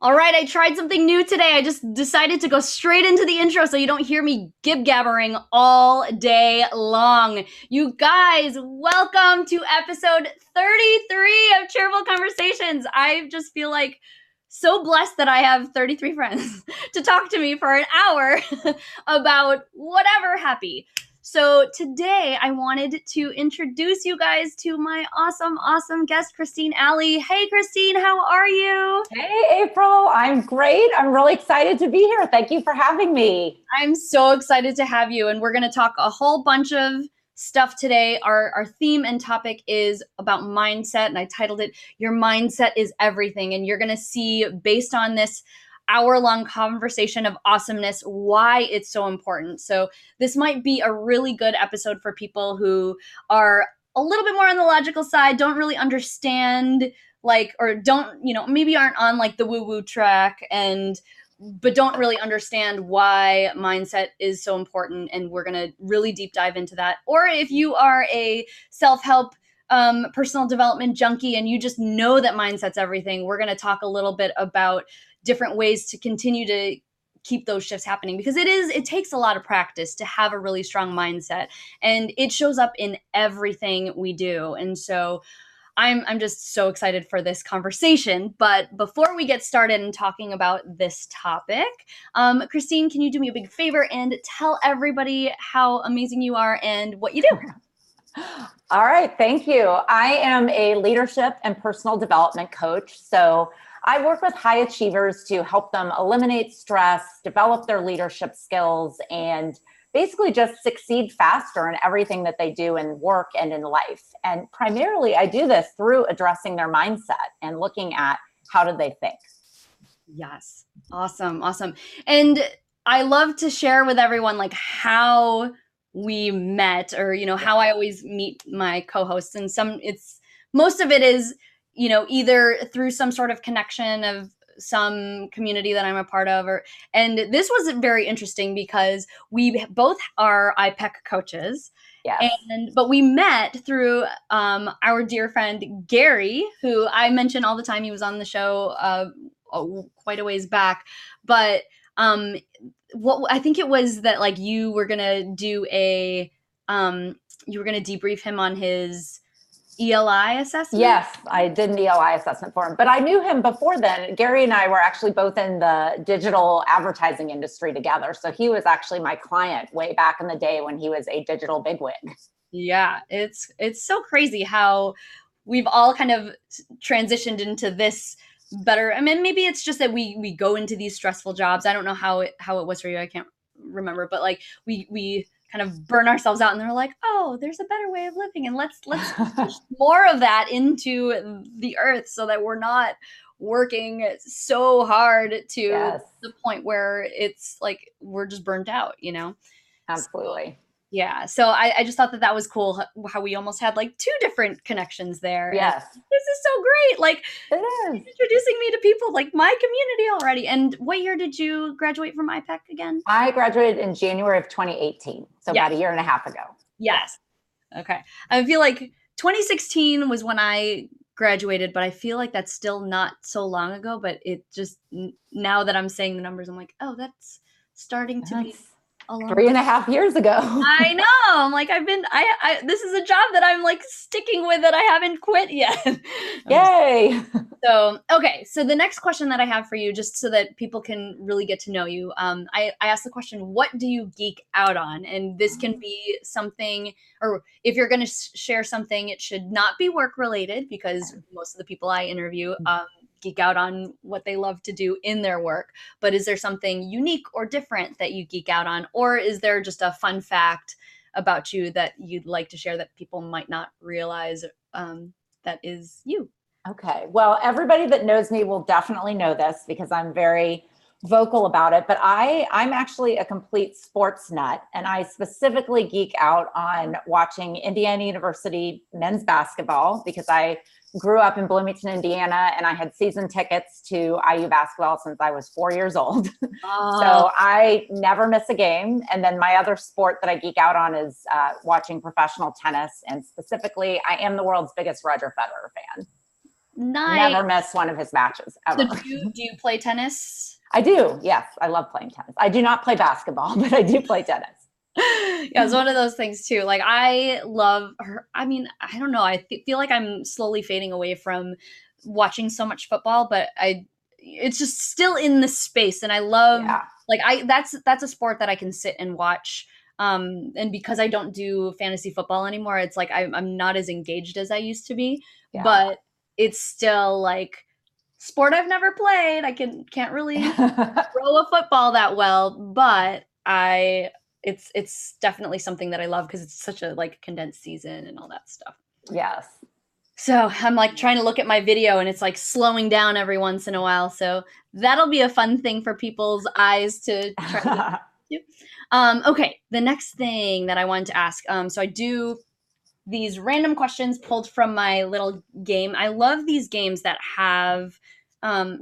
All right, I tried something new today. I just decided to go straight into the intro so you don't hear me gib-gabbering all day long. You guys, welcome to episode 33 of Cheerful Conversations. I just feel like so blessed that I have 33 friends to talk to me for an hour about whatever happy. So today I wanted to introduce you guys to my awesome guest, Christine Allee. Hey, Christine, how are you? Hey, April. I'm great. I'm really excited to be here. Thank you for having me. I'm so excited to have you. And we're going to talk a whole bunch of stuff today. Our theme and topic is about mindset. And I titled it, Your Mindset is Everything. And you're going to see, based on this hour-long conversation of awesomeness, why it's so important. So this might be a really good episode for people who are a little bit more on the logical side, don't really understand, or don't, maybe aren't on like the woo-woo track but don't really understand why mindset is so important. And we're going to really deep dive into that. Or if you are a self-help personal development junkie and you just know that mindset's everything, we're going to talk a little bit about different ways to continue to keep those shifts happening, because it takes a lot of practice to have a really strong mindset, and it shows up in everything we do. And so I'm just so excited for this conversation. But before we get started in talking about this topic, Christine, can you do me a big favor and tell everybody how amazing you are and what you do? All right. Thank you. I am a leadership and personal development coach. So I work with high achievers to help them eliminate stress, develop their leadership skills, and basically just succeed faster in everything that they do in work and in life. And primarily, I do this through addressing their mindset and looking at how do they think. Yes. Awesome. And I love to share with everyone like how we met, or, how I always meet my co-hosts. And most of it is, either through some sort of connection of some community that I'm a part of, and this was very interesting because we both are IPEC coaches. Yes. But we met through our dear friend Gary, who I mention all the time. He was on the show quite a ways back, but what I think it was that like you were gonna debrief him on his ELI assessment. Yes, I did an ELI assessment for him, but I knew him before then. Gary and I were actually both in the digital advertising industry together. So he was actually my client way back in the day when he was a digital bigwig. Yeah, it's so crazy how we've all kind of transitioned into this better. I mean, maybe it's just that we go into these stressful jobs. I don't know how it was for you. I can't remember, but like we kind of burn ourselves out, and they're like, oh, there's a better way of living, and let's push more of that into the earth so that we're not working so hard to the point where it's like we're just burnt out, Absolutely. Yeah. So I just thought that was cool how we almost had like two different connections there. Yes. And this is so great. Like, it is introducing me to people like my community already. And what year did you graduate from IPEC again? I graduated in January of 2018. So about a year and a half ago. Yes. Okay. I feel like 2016 was when I graduated, but I feel like that's still not so long ago. But it just, now that I'm saying the numbers, I'm like, oh, that's starting to be 3.5 years ago. I know. I'm like, this is a job that I'm like sticking with that I haven't quit yet. Yay. So, okay. So the next question that I have for you, just so that people can really get to know you, I asked the question, what do you geek out on? And this can be something, or if you're going to share something, it should not be work related, because most of the people I interview, geek out on what they love to do in their work. But is there something unique or different that you geek out on? Or is there just a fun fact about you that you'd like to share that people might not realize that is you? Okay. Well, everybody that knows me will definitely know this because I'm very vocal about it, but I'm actually a complete sports nut, and I specifically geek out on watching Indiana University men's basketball because I grew up in Bloomington, Indiana, and I had season tickets to IU basketball since I was 4 years old. So I never miss a game. And then my other sport that I geek out on is watching professional tennis, and specifically, I am the world's biggest Roger Federer fan. Nice. Never miss one of his matches ever. So do you play tennis? I do. Yes. I love playing tennis. I do not play basketball, but I do play tennis. Yeah, it's one of those things too. Like I love her. I mean, I don't know. I feel like I'm slowly fading away from watching so much football, but it's just still in the space, and I love that's a sport that I can sit and watch. And because I don't do fantasy football anymore, it's like I'm not as engaged as I used to be. Yeah. But it's still like sport I've never played. I can't really throw a football that well, but it's definitely something that I love because it's such a like condensed season and all that stuff. Yes. So I'm like trying to look at my video and it's like slowing down every once in a while. So that'll be a fun thing for people's eyes to try to do. Okay, the next thing that I wanted to ask. So I do these random questions pulled from my little game. I love these games that have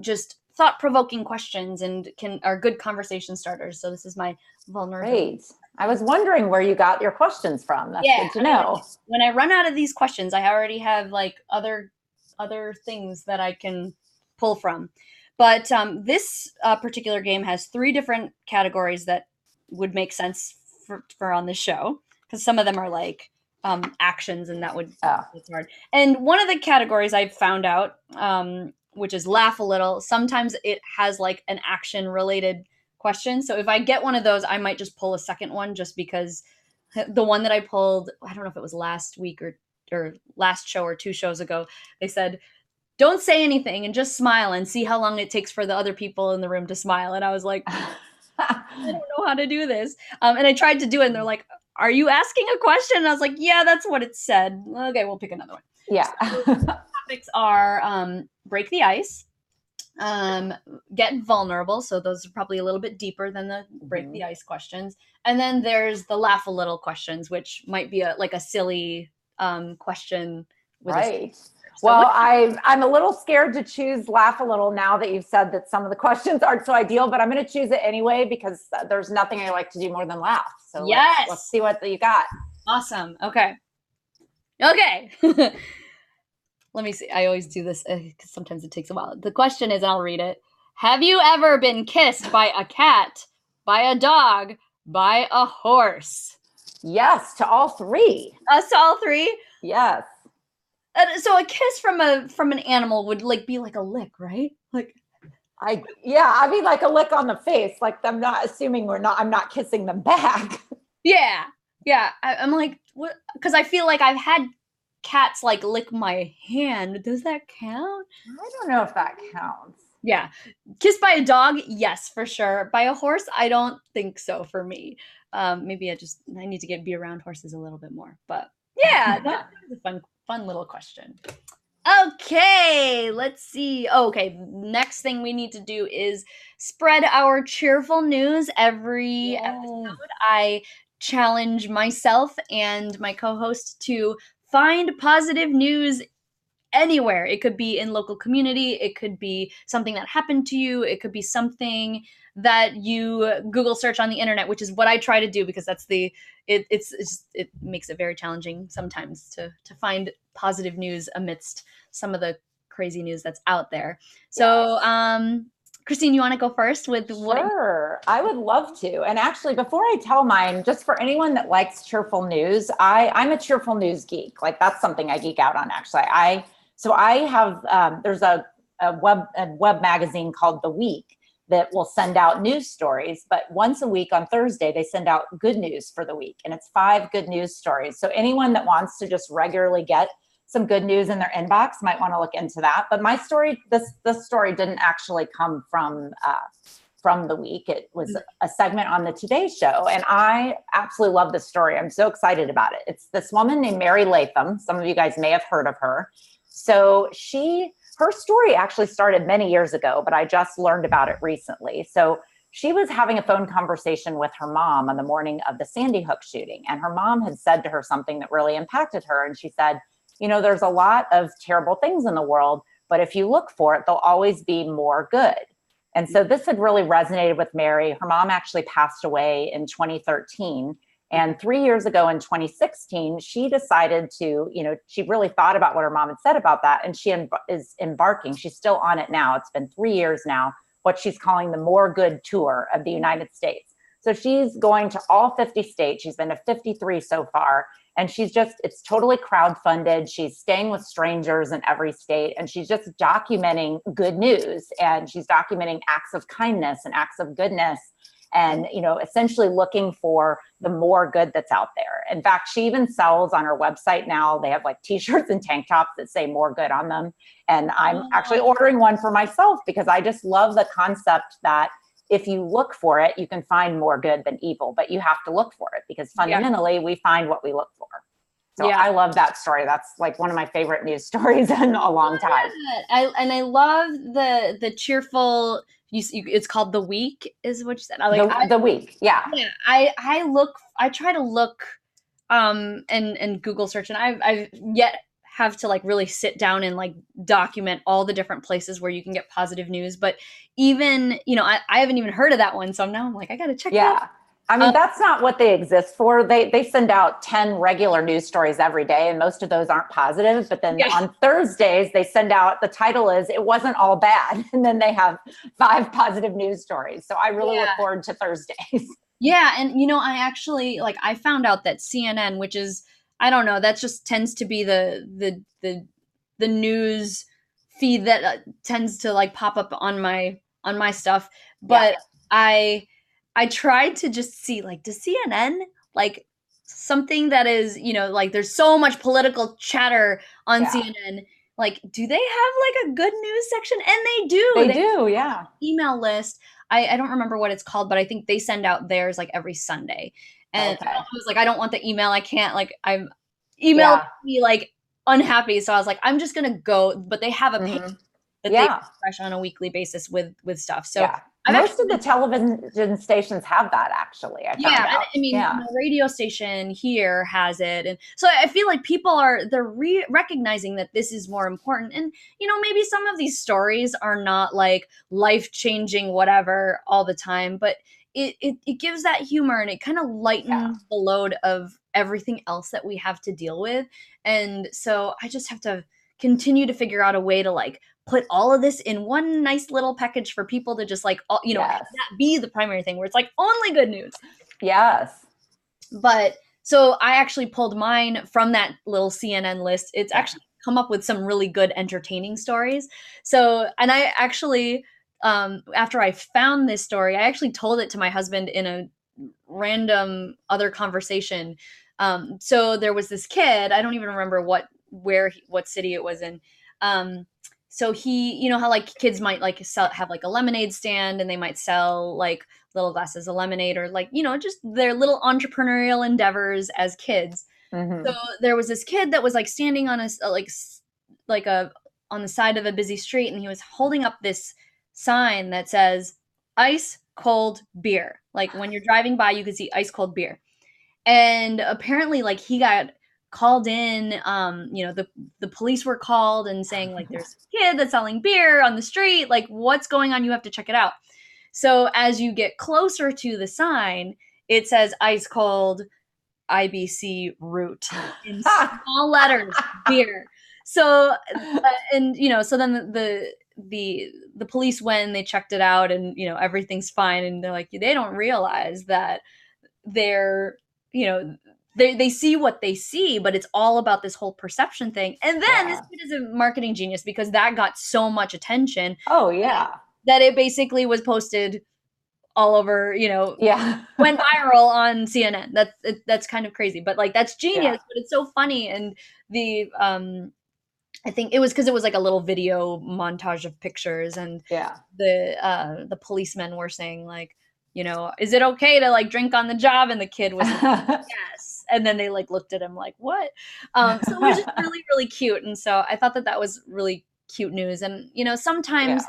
just thought-provoking questions and are good conversation starters. So this is my vulnerability. Great. I was wondering where you got your questions from. That's good to know. When I run out of these questions, I already have like other things that I can pull from. But this particular game has 3 different categories that would make sense for on the show, because some of them are like actions, and that would it's hard. And one of the categories I've found out, which is laugh a little, sometimes it has like an action related question. So if I get one of those, I might just pull a second one, just because the one that I pulled, I don't know if it was last week or last show or 2 shows ago, they said, don't say anything and just smile and see how long it takes for the other people in the room to smile. And I was like, I don't know how to do this. And I tried to do it and they're like, are you asking a question? And I was like, yeah, that's what it said. Okay, we'll pick another one. Yeah. So topics are break the ice, get vulnerable. So those are probably a little bit deeper than the break the ice questions. And then there's the laugh a little questions, which might be like a silly question. Right. Well, I'm a little scared to choose laugh a little now that you've said that some of the questions aren't so ideal, but I'm going to choose it anyway because there's nothing I like to do more than laugh. So yes. Let's see what you got. Awesome. Okay. Let me see. I always do this because sometimes it takes a while. The question is, and I'll read it. Have you ever been kissed by a cat, by a dog, by a horse? Yes, to all 3. Us to all 3? Yes. So a kiss from an animal would like be like a lick, right? Like, I mean like a lick on the face. Like I'm not assuming I'm not kissing them back. Yeah. I'm like, what? Because I feel like I've had cats like lick my hand. Does that count? I don't know if that counts. Yeah. Kissed by a dog, yes, for sure. By a horse, I don't think so for me. Maybe I need to be around horses a little bit more. But yeah, that was a fun little question. Okay, let's see. Okay, next thing we need to do is spread our cheerful news. Every episode, I challenge myself and my co-host to find positive news anywhere. It could be in local community. It could be something that happened to you. It could be something that you Google search on the internet, which is what I try to do because that's it makes it very challenging sometimes to find positive news amidst some of the crazy news that's out there. So, Christine, you want to go first with what? Sure, I would love to. And actually, before I tell mine, just for anyone that likes cheerful news, I'm a cheerful news geek. Like that's something I geek out on. Actually, I have there's a web magazine called The Week that will send out news stories, but once a week on Thursday, they send out good news for the week. And it's 5 good news stories. So anyone that wants to just regularly get some good news in their inbox might want to look into that. But my story, this story didn't actually come from The Week. It was a segment on the Today Show. And I absolutely love this story. I'm so excited about it. It's this woman named Mary Latham. Some of you guys may have heard of her. So her story actually started many years ago, but I just learned about it recently. So she was having a phone conversation with her mom on the morning of the Sandy Hook shooting. And her mom had said to her something that really impacted her. And she said, there's a lot of terrible things in the world, but if you look for it, there'll always be more good. And so this had really resonated with Mary. Her mom actually passed away in 2013. And 3 years ago in 2016, she decided to, she really thought about what her mom had said about that. And she is embarking. She's still on it now. It's been 3 years now, what she's calling the More Good Tour of the United States. So she's going to all 50 states. She's been to 53 so far. And it's totally crowdfunded. She's staying with strangers in every state. And she's just documenting good news. And she's documenting acts of kindness and acts of goodness. And, essentially looking for the more good that's out there. In fact, she even sells on her website now. They have like t-shirts and tank tops that say more good on them. And I'm actually ordering one for myself because I just love the concept that if you look for it, you can find more good than evil, but you have to look for it because fundamentally we find what we look for. So I love that story. That's like one of my favorite news stories in a long time. I love the cheerful. It's called The Week, is what you said. The Week, yeah. Yeah, I try to look, and Google search, and I've yet have to like really sit down and like document all the different places where you can get positive news. But even, I haven't even heard of that one. So now I'm like, I got to check that. I mean, that's not what they exist for. They send out 10 regular news stories every day, and most of those aren't positive. But then on Thursdays, they send out, the title is, It Wasn't All Bad. And then they have 5 positive news stories. So I really look forward to Thursdays. Yeah. And, I actually, I found out that CNN, which is, I don't know, that just tends to be the news feed that tends to like pop up on my stuff. But I tried to just see, does CNN, something that is, there's so much political chatter on CNN. Do they have a good news section? And they do. They do, yeah. Email list. I don't remember what it's called, but I think they send out theirs every Sunday. And I was like, I don't want the email. I can't, I'm email me unhappy. So I was like, I'm just going to go. But they have a page that they refresh on a weekly basis with stuff. So most of the television stations have that, actually. I found out. I mean, the radio station here has it. And so I feel like people they're recognizing that this is more important. And, maybe some of these stories are not life-changing, whatever, all the time, but it gives that humor and it kind of lightens the load of everything else that we have to deal with. And so I just have to continue to figure out a way to put all of this in one nice little package for people to just have that be the primary thing where it's only good news. Yes. But so I actually pulled mine from that little CNN list. It's actually come up with some really good entertaining stories. So, and I actually, after I found this story, I actually told it to my husband in a random other conversation. So there was this kid, I don't even remember what city it was in. So he, how kids might have a lemonade stand and they might sell little glasses of lemonade or just their little entrepreneurial endeavors as kids. Mm-hmm. So there was this kid that was standing on on the side of a busy street, and he was holding up this sign that says ice cold beer. When you're driving by, you can see ice cold beer. And apparently he got called in, the police were called and saying there's a kid that's selling beer on the street, what's going on? You have to check it out. So as you get closer to the sign, it says ice cold IBC root in small letters, beer. So, so then the police went and they checked it out and, everything's fine. And they're they don't realize that they're, they see what they see, but it's all about this whole perception thing. And then this kid is a marketing genius because that got so much attention. Oh, yeah. That it basically was posted all over, went viral on CNN. That's kind of crazy, but that's genius, but it's so funny. And I think it was because it was a little video montage of pictures, and the policemen were saying is it okay to drink on the job? And the kid was yes. And then they looked at him what? So it was just really, really cute. And so I thought that was really cute news. And, sometimes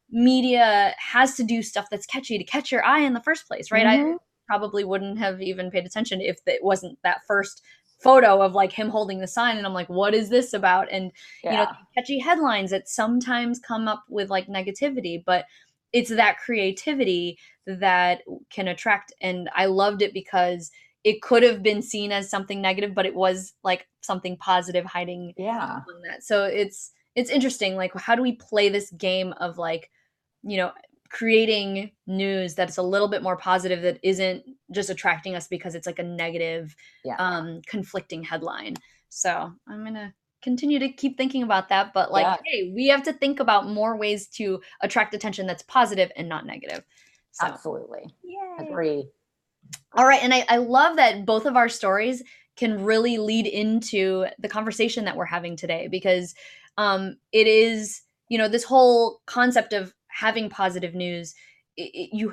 media has to do stuff that's catchy to catch your eye in the first place, right? Mm-hmm. I probably wouldn't have even paid attention if it wasn't that first photo of him holding the sign. And I'm what is this about? And, catchy headlines that sometimes come up with negativity, but it's that creativity that can attract. And I loved it because it could have been seen as something negative, but it was like something positive hiding Yeah. on that. So it's interesting. Like, how do we play this game of like, creating news that's a little bit more positive, that isn't just attracting us because it's like a negative, conflicting headline. So I'm gonna continue to keep thinking about that. But like, hey, we have to think about more ways to attract attention that's positive and not negative. So, absolutely. yay. Agree. All right. And I love that both of our stories can really lead into the conversation that we're having today, because it is, this whole concept of having positive news. You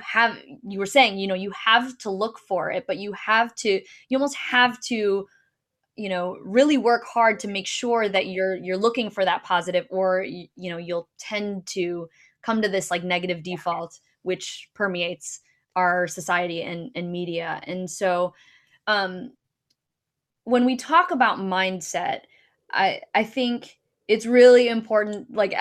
were saying, you have to look for it, but you almost have to, really work hard to make sure that you're looking for that positive, or, you'll tend to come to this like negative default, which permeates our society and media. And so, when we talk about mindset, I think it's really important, like,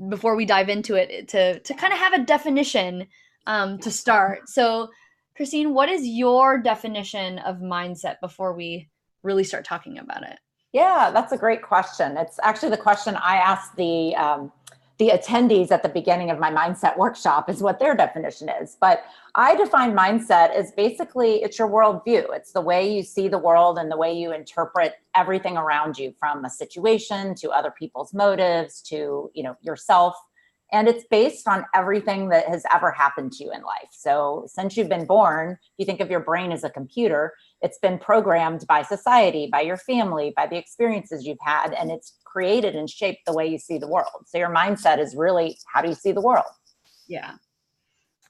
before we dive into it, to kind of have a definition, to start. So, Christine, what is your definition of mindset before we really start talking about it? Yeah, that's a great question. It's actually the question I asked the attendees at the beginning of my mindset workshop, is what their definition is. But I define mindset as basically, it's your worldview. It's the way you see the world and the way you interpret everything around you, from a situation to other people's motives to, yourself. And it's based on everything that has ever happened to you in life. So since you've been born, you think of your brain as a computer. It's been programmed by society, by your family, by the experiences you've had, and it's created and shaped the way you see the world. So your mindset is really, how do you see the world? Yeah.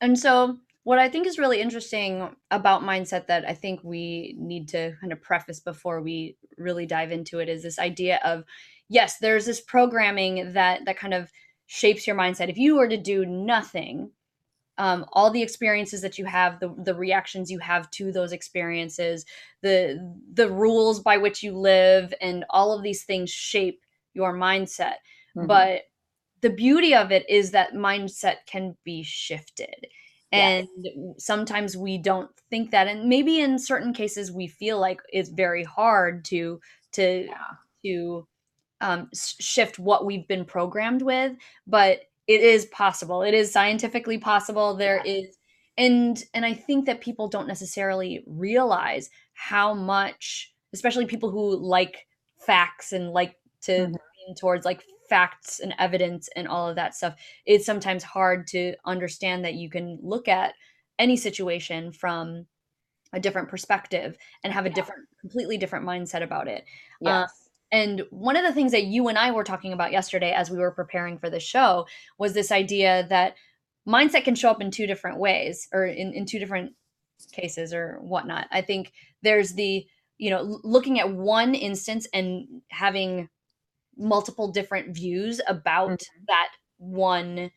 And so what I think is really interesting about mindset, that I think we need to kind of preface before we really dive into it, is this idea of, yes, there's this programming that kind of shapes your mindset. If you were to do nothing, all the experiences that you have, the reactions you have to those experiences, the rules by which you live, and all of these things shape your mindset. Mm-hmm. But the beauty of it is that mindset can be shifted. And sometimes we don't think that, and maybe in certain cases we feel like it's very hard to shift what we've been programmed with, but it is possible. It is scientifically possible. There is, and I think that people don't necessarily realize how much, especially people who like facts and like to lean towards like facts and evidence and all of that stuff. It's sometimes hard to understand that you can look at any situation from a different perspective and have a completely different mindset about it. And one of the things that you and I were talking about yesterday as we were preparing for the show was this idea that mindset can show up in two different ways, or in two different cases or whatnot. I think there's the, looking at one instance and having multiple different views about that one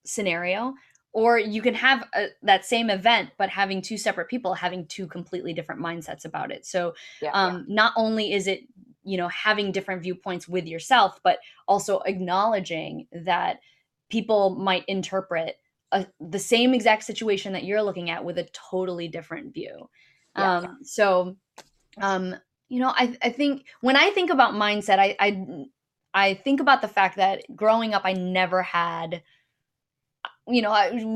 scenario. Or you can have that same event, but having two separate people having two completely different mindsets about it. So not only is it, having different viewpoints with yourself, but also acknowledging that people might interpret the same exact situation that you're looking at with a totally different view. I think when I think about mindset, I think about the fact that growing up, I never had, we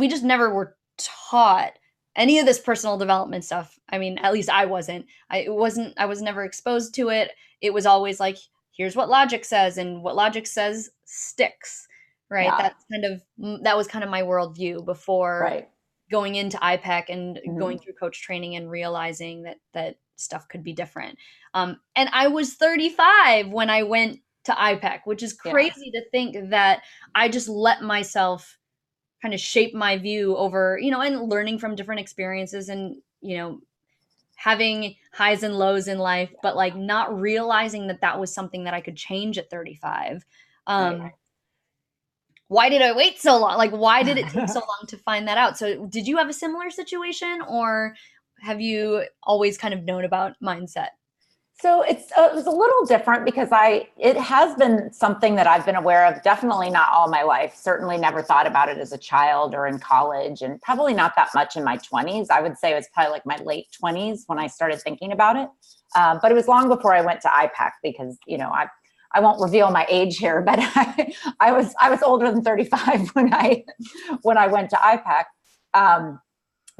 just never were taught any of this personal development stuff. I mean, at least I wasn't. I was never exposed to it. It was always like, here's what logic says, and what logic says sticks, right? That was kind of my worldview before going into IPEC and going through coach training and realizing that stuff could be different. And I was 35 when I went to IPEC, which is crazy to think that I just let myself kind of shape my view over, and learning from different experiences and, having highs and lows in life, but like not realizing that was something that I could change at 35. Why did I wait so long? Like, why did it take so long to find that out? So did you have a similar situation, or have you always kind of known about mindset? So it was a little different because it has been something that I've been aware of, definitely not all my life. Certainly never thought about it as a child or in college, and probably not that much in my 20s. I would say it was probably like my late 20s when I started thinking about it. But it was long before I went to IPAC because, I won't reveal my age here, but I was older than 35 when I went to IPAC.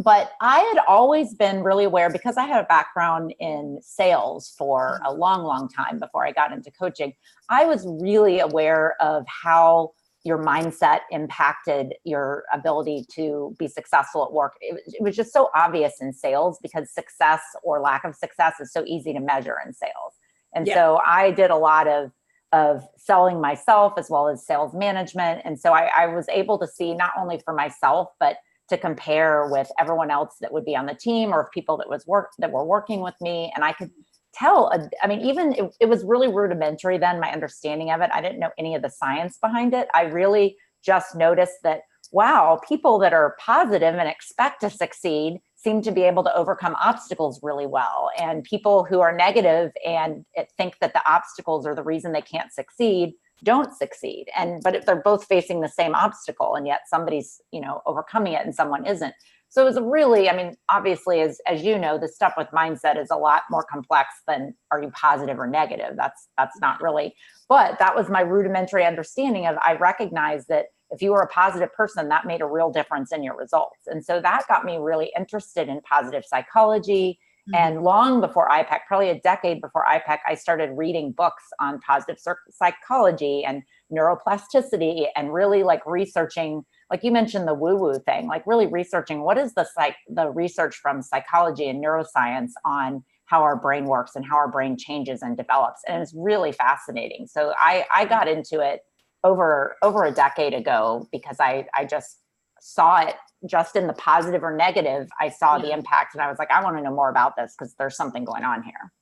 But I had always been really aware because I had a background in sales for a long, long time before I got into coaching. I was really aware of how your mindset impacted your ability to be successful at work. It was just so obvious in sales because success or lack of success is so easy to measure in sales. And so I did a lot of selling myself as well as sales management. And so I was able to see not only for myself, but to compare with everyone else that would be on the team or people that were working with me. And I could tell, even it was really rudimentary then, my understanding of it. I didn't know any of the science behind it. I really just noticed that, wow, people that are positive and expect to succeed seem to be able to overcome obstacles really well. And people who are negative and think that the obstacles are the reason they can't succeed don't succeed. But if they're both facing the same obstacle and yet somebody's, overcoming it and someone isn't. So it was really, obviously, as you know, the stuff with mindset is a lot more complex than are you positive or negative? That's not really, but that was my rudimentary understanding of, I recognized that if you were a positive person, that made a real difference in your results. And so that got me really interested in positive psychology. And long before IPAC, probably a decade before IPAC, I started reading books on positive psychology and neuroplasticity and really like researching, like you mentioned, the woo-woo thing, like really researching what is the research from psychology and neuroscience on how our brain works and how our brain changes and develops. And it's really fascinating. So I got into it over a decade ago because I just saw it just in the positive or negative. I saw the impact and I was like, I want to know more about this because there's something going on here.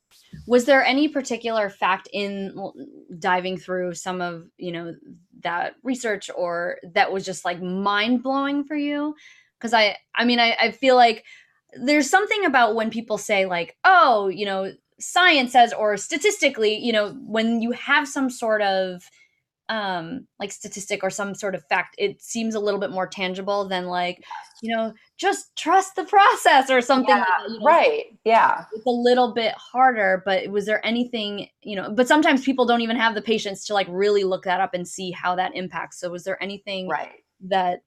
Was there any particular fact in diving through some of, that research or that was just like mind blowing for you? Because I feel like there's something about when people say like, oh, science says, or statistically, when you have some sort of like statistic or some sort of fact, it seems a little bit more tangible than like, just trust the process or something like that. Right. Yeah. It's a little bit harder, but was there anything, but sometimes people don't even have the patience to like really look that up and see how that impacts. So was there anything that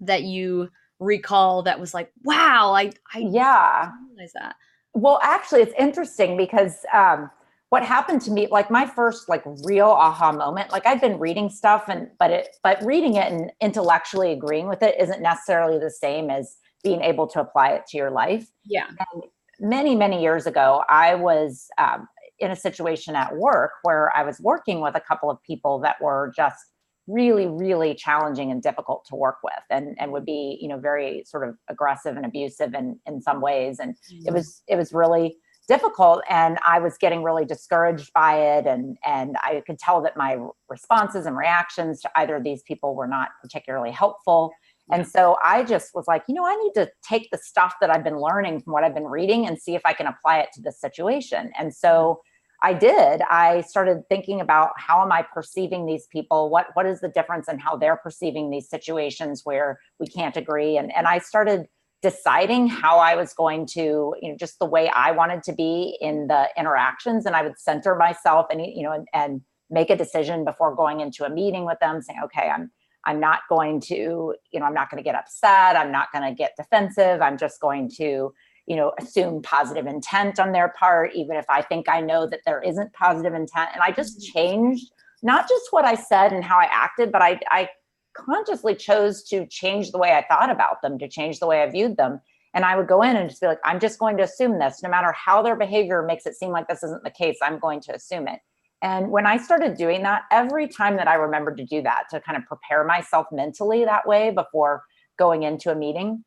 you recall that was like, wow, I didn't realize that. Well, actually it's interesting because, what happened to me, like my first like real aha moment, like I've been reading stuff but reading it and intellectually agreeing with it isn't necessarily the same as being able to apply it to your life. Yeah. And many, many years ago, I was in a situation at work where I was working with a couple of people that were just really, really challenging and difficult to work with and would be, very sort of aggressive and abusive in some ways. And it was really difficult. And I was getting really discouraged by it. And I could tell that my responses and reactions to either of these people were not particularly helpful. And so I just was like, I need to take the stuff that I've been learning from what I've been reading and see if I can apply it to this situation. And so I did. I started thinking about how am I perceiving these people? What is the difference in how they're perceiving these situations where we can't agree? And I started deciding how I was going to, just the way I wanted to be in the interactions. And I would center myself and make a decision before going into a meeting with them saying, okay, I'm not going to, I'm not going to get upset. I'm not going to get defensive. I'm just going to, assume positive intent on their part, even if I think I know that there isn't positive intent. And I just changed not just what I said and how I acted, but I consciously chose to change the way I thought about them, to change the way I viewed them. And I would go in and just be like, I'm just going to assume this, no matter how their behavior makes it seem like this isn't the case, I'm going to assume it. And when I started doing that, every time that I remembered to do that, to kind of prepare myself mentally that way before going into a meeting,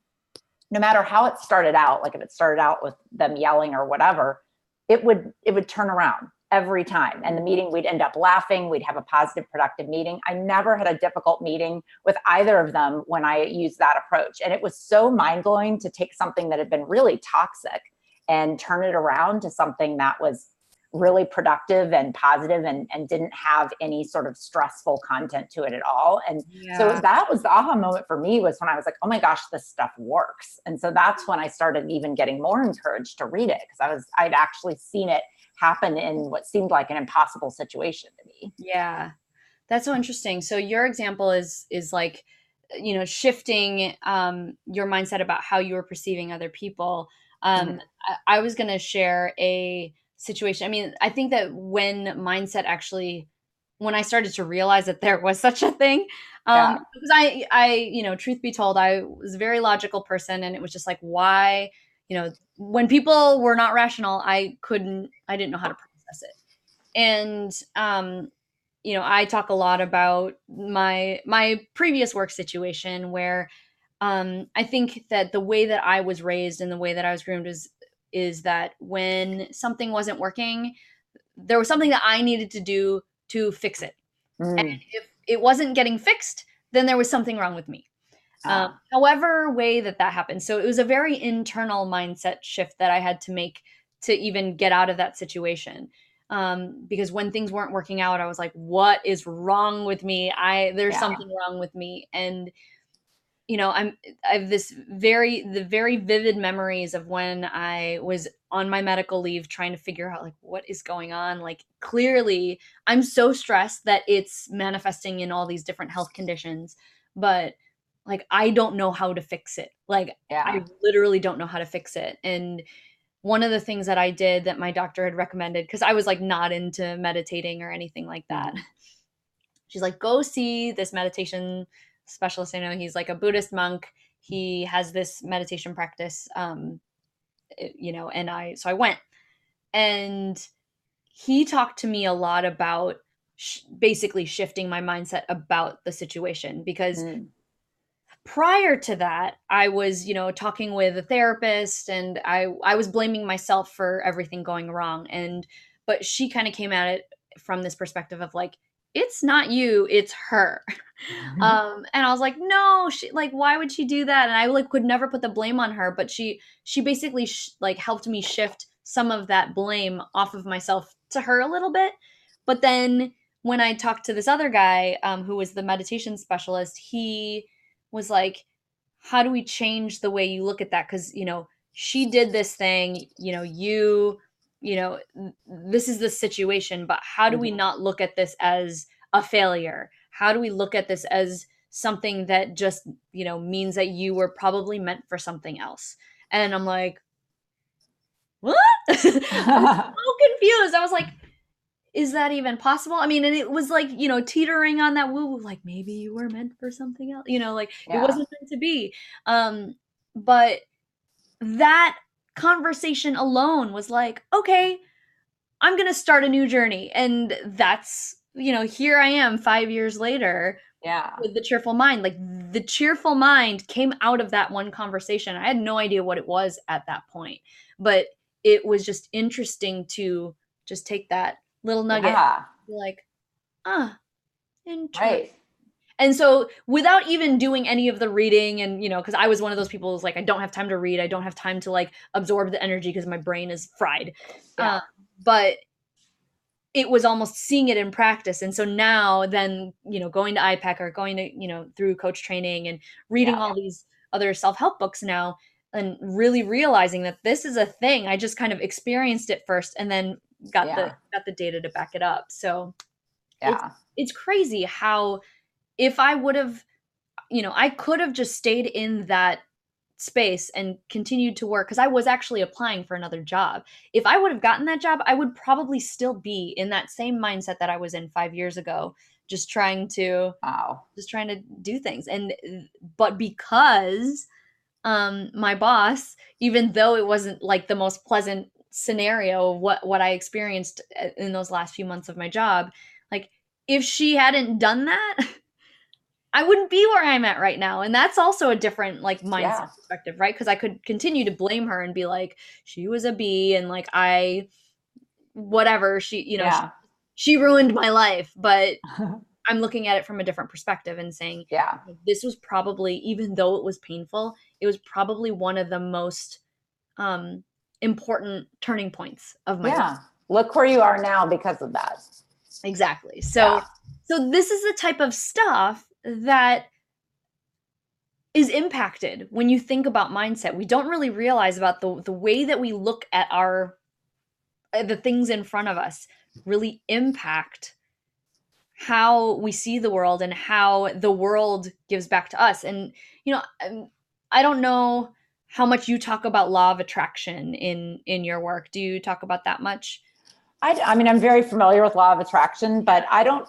no matter how it started out, like if it started out with them yelling or whatever, it would turn around every time. And the meeting, we'd end up laughing. We'd have a positive, productive meeting. I never had a difficult meeting with either of them when I used that approach. And it was so mind-blowing to take something that had been really toxic and turn it around to something that was really productive and positive, and didn't have any sort of stressful content to it at all. And so that was the aha moment for me, was when I was like, oh my gosh, this stuff works. And so that's when I started even getting more encouraged to read it, because I'd actually seen it happen in what seemed like an impossible situation to me. Yeah. That's so interesting. So your example is like, shifting your mindset about how you were perceiving other people. I was going to share a situation. I mean, I think that when I started to realize that there was such a thing, because truth be told, I was a very logical person, and it was just like, why, when people were not rational, I didn't know how to process it. And I talk a lot about my previous work situation, where I think that the way that I was raised and the way that I was groomed is that when something wasn't working, there was something that I needed to do to fix it. And if it wasn't getting fixed, then there was something wrong with me. However way that happened. So it was a very internal mindset shift that I had to make to even get out of that situation. Because when things weren't working out, I was like, what is wrong with me? There's something wrong with me. And, I have the very vivid memories of when I was on my medical leave trying to figure out, like, what is going on? Like, clearly I'm so stressed that it's manifesting in all these different health conditions, but like, I don't know how to fix it. Like, I literally don't know how to fix it. And one of the things that I did that my doctor had recommended, because I was like not into meditating or anything like that. She's like, go see this meditation specialist. I know he's like a Buddhist monk. He has this meditation practice, and so I went, and he talked to me a lot about basically shifting my mindset about the situation, because prior to that, I was, talking with a therapist, and I was blaming myself for everything going wrong. But she kind of came at it from this perspective of like, it's not you, it's her. And I was like, no, why would she do that? And I like could never put the blame on her, but she basically helped me shift some of that blame off of myself to her a little bit. But then when I talked to this other guy, who was the meditation specialist, he was like, how do we change the way you look at that? Because, she did this thing, this is the situation, but how do we not look at this as a failure? How do we look at this as something that just, means that you were probably meant for something else? And I'm like, what? I was so confused. I was like, is that even possible? I mean, and it was like, teetering on that woo, like maybe you were meant for something else, it wasn't meant to be. But that conversation alone was like, okay, I'm going to start a new journey. And that's, here I am 5 years later with the cheerful mind. Like, the cheerful mind came out of that one conversation. I had no idea what it was at that point, but it was just interesting to just take that little nugget, be like, interesting. Right. And so without even doing any of the reading, and, because I was one of those people who's like, I don't have time to read. I don't have time to like absorb the energy because my brain is fried. But it was almost seeing it in practice. And so now then, going to IPEC or going to, through coach training and reading all these other self-help books now, and really realizing that this is a thing. I just kind of experienced it first and then got the data to back it up. So it's crazy how, if I would have, I could have just stayed in that space and continued to work, because I was actually applying for another job. If I would have gotten that job, I would probably still be in that same mindset that I was in 5 years ago, just trying to do things. But because my boss, even though it wasn't like the most pleasant scenario of what I experienced in those last few months of my job, like, if she hadn't done that, I wouldn't be where I'm at right now. And that's also a different like mindset perspective, right? Because I could continue to blame her and be like, she was a bee, and like whatever, she ruined my life. But I'm looking at it from a different perspective and saying, this was probably, even though it was painful, it was probably one of the most important turning points of my life. look where you are now because of that. Exactly. So this is the type of stuff that is impacted when you think about mindset. We don't really realize about the way that we look at the things in front of us really impact how we see the world and how the world gives back to us. And I don't know how much you talk about law of attraction in your work. Do you talk about that much? I mean, I'm very familiar with law of attraction, but I don't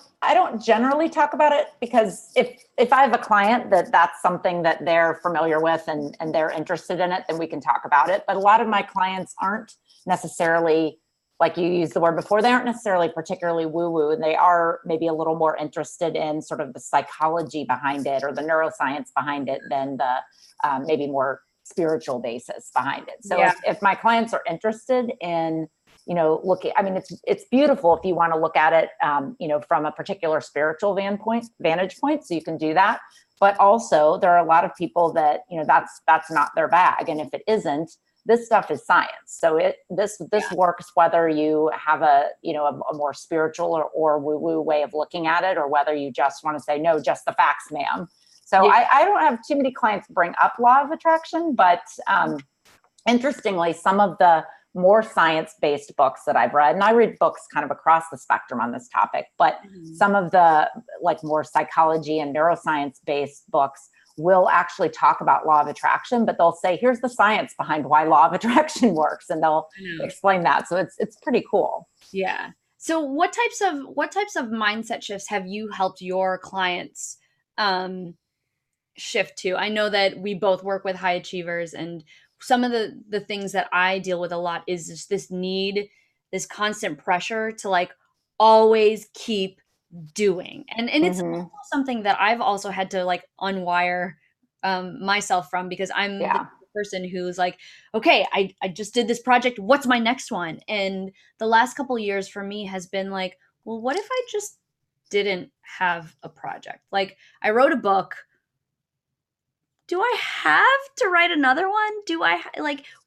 generally talk about it, because if I have a client that's something that they're familiar with and they're interested in it, then we can talk about it. But a lot of my clients aren't necessarily, like you used the word before, they aren't necessarily particularly woo-woo, and they are maybe a little more interested in sort of the psychology behind it or the neuroscience behind it than the maybe more spiritual basis behind it. So if my clients are interested in looking, I mean, it's beautiful if you want to look at it, from a particular spiritual vantage point. So you can do that. But also there are a lot of people that, that's not their bag. And if it isn't, this stuff is science. So this works whether you have a more spiritual or woo-woo way of looking at it, or whether you just want to say, no, just the facts, ma'am. So I don't have too many clients bring up law of attraction, but interestingly, some of the more science-based books that I've read, and I read books kind of across the spectrum on this topic, but some of the more psychology and neuroscience-based books will actually talk about law of attraction, but they'll say, here's the science behind why law of attraction works, and they'll explain that. So it's pretty cool. Yeah. So what types of mindset shifts have you helped your clients shift to? I know that we both work with high achievers, and some of the things that I deal with a lot is just this constant pressure to always keep doing. And it's also something that I've also had to unwire myself from, because I'm the person who's like, okay, I just did this project. What's my next one? And the last couple of years for me has been like, well, what if I just didn't have a project? Like, I wrote a book. Do I have to write another one?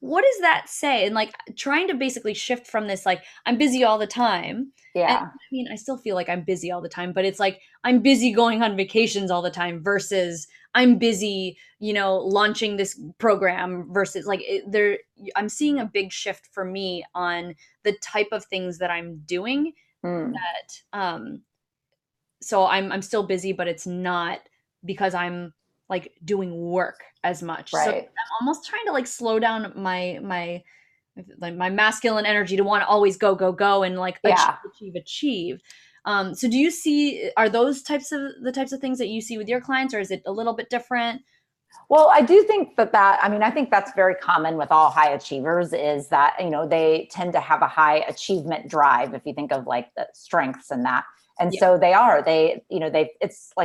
What does that say? And trying to basically shift from this, I'm busy all the time. Yeah. And, I mean, I still feel like I'm busy all the time, but it's I'm busy going on vacations all the time versus I'm busy, launching this program versus I'm seeing a big shift for me on the type of things that I'm doing that, so I'm still busy, but it's not because I'm doing work as much. Right. So I'm almost trying to slow down my masculine energy to want to always go and achieve. So do you see, are those the types of things that you see with your clients, or is it a little bit different? Well, I do think I think that's very common with all high achievers, is that, they tend to have a high achievement drive, if you think of the strengths and that. And so it's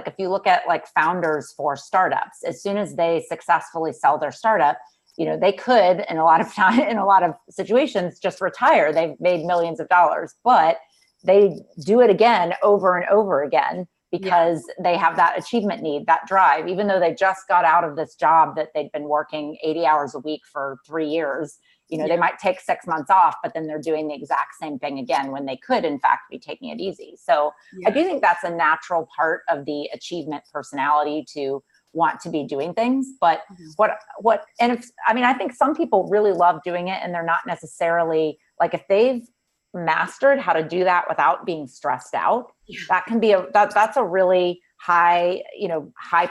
if you look at founders for startups, as soon as they successfully sell their startup, they could, in a lot of situations, just retire. They've made millions of dollars, but they do it again over and over again, because they have that achievement need, that drive, even though they just got out of this job that they've been working 80 hours a week for 3 years. They might take 6 months off, but then they're doing the exact same thing again when they could, in fact, be taking it easy. So I do think that's a natural part of the achievement personality, to want to be doing things. But I think some people really love doing it, and they're not necessarily if they've mastered how to do that without being stressed out, that can be that's a really high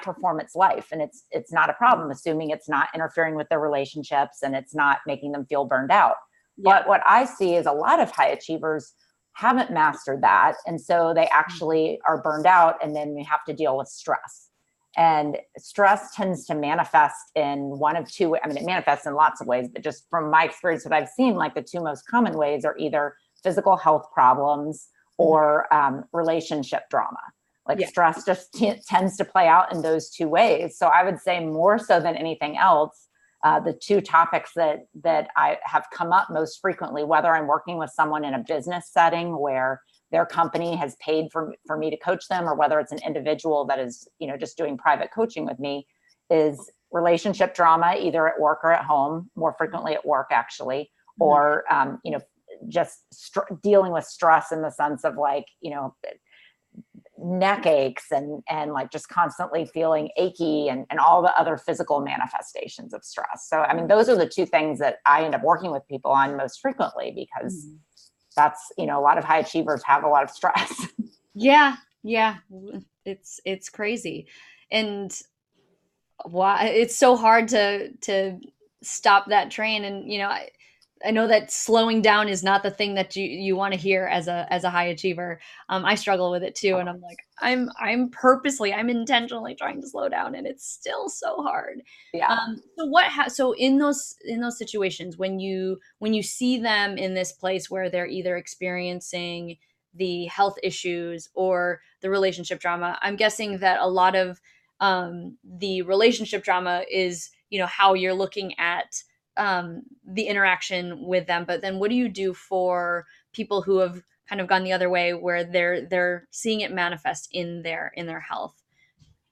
performance life. And it's not a problem, assuming it's not interfering with their relationships and it's not making them feel burned out. But what I see is a lot of high achievers haven't mastered that. And so they actually are burned out, and then we have to deal with stress. And stress tends to manifest in one of two. I mean, it manifests in lots of ways, but just from my experience, what I've seen, the two most common ways are either physical health problems or relationship drama. Stress just tends to play out in those two ways. So I would say, more so than anything else, the two topics that I have come up most frequently, whether I'm working with someone in a business setting where their company has paid for me to coach them, or whether it's an individual that is, just doing private coaching with me, is relationship drama, either at work or at home, more frequently at work, actually, or, just dealing with stress in the sense of like, neck aches and like just constantly feeling achy and all the other physical manifestations of stress. So, I mean, those are the two things that I end up working with people on most frequently, because that's, a lot of high achievers have a lot of stress. Yeah. Yeah. It's crazy. And why it's so hard to stop that train. And, I know that slowing down is not the thing that you want to hear as a high achiever. I struggle with it too, and I'm like, I'm intentionally trying to slow down, and it's still so hard. Yeah. So in those situations when you see them in this place where they're either experiencing the health issues or the relationship drama, I'm guessing that a lot of the relationship drama is how you're looking at the interaction with them. But then what do you do for people who have kind of gone the other way, where they're seeing it manifest in their health?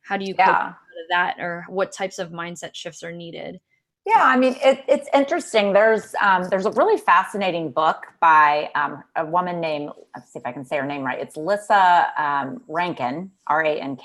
How do you cope with that, or what types of mindset shifts are needed? Yeah, I mean, it's interesting. There's a really fascinating book by a woman named, let's see if I can say her name right. It's Lissa Rankin, Rankin,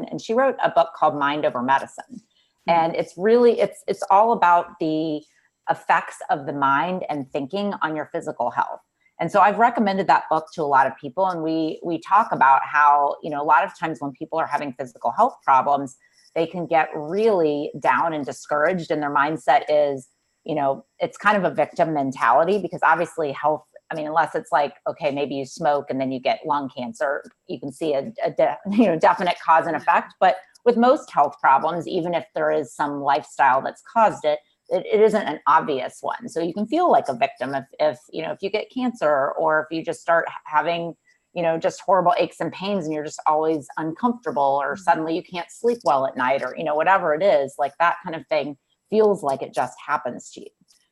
and she wrote a book called Mind Over Medicine. And it's really, it's all about the effects of the mind and thinking on your physical health. And so I've recommended that book to a lot of people. And we talk about how, a lot of times when people are having physical health problems, they can get really down and discouraged. And their mindset is, it's kind of a victim mentality, because obviously health, I mean, unless it's like, okay, maybe you smoke and then you get lung cancer, you can see a definite cause and effect. But with most health problems, even if there is some lifestyle that's caused it, it isn't an obvious one. So you can feel like a victim if you get cancer, or if you just start having, just horrible aches and pains and you're just always uncomfortable, or suddenly you can't sleep well at night, or, whatever it is, like that kind of thing feels like it just happens to you.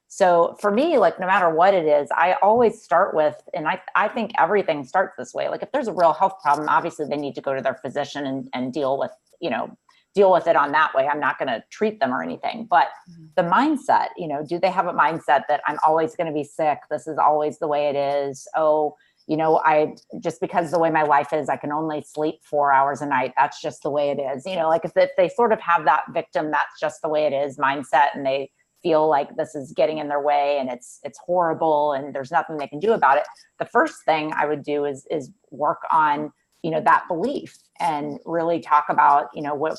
So for me, like, no matter what it is, I always start with, and I think everything starts this way. Like if there's a real health problem, obviously they need to go to their physician and deal with it on that way. I'm not going to treat them or anything, but the mindset, do they have a mindset that I'm always going to be sick? This is always the way it is. Oh, I just, because the way my life is, I can only sleep 4 hours a night. That's just the way it is. Like if they sort of have that victim, that's just the way it is mindset, and they feel like this is getting in their way and it's horrible and there's nothing they can do about it. The first thing I would do is work on, that belief, and really talk about, what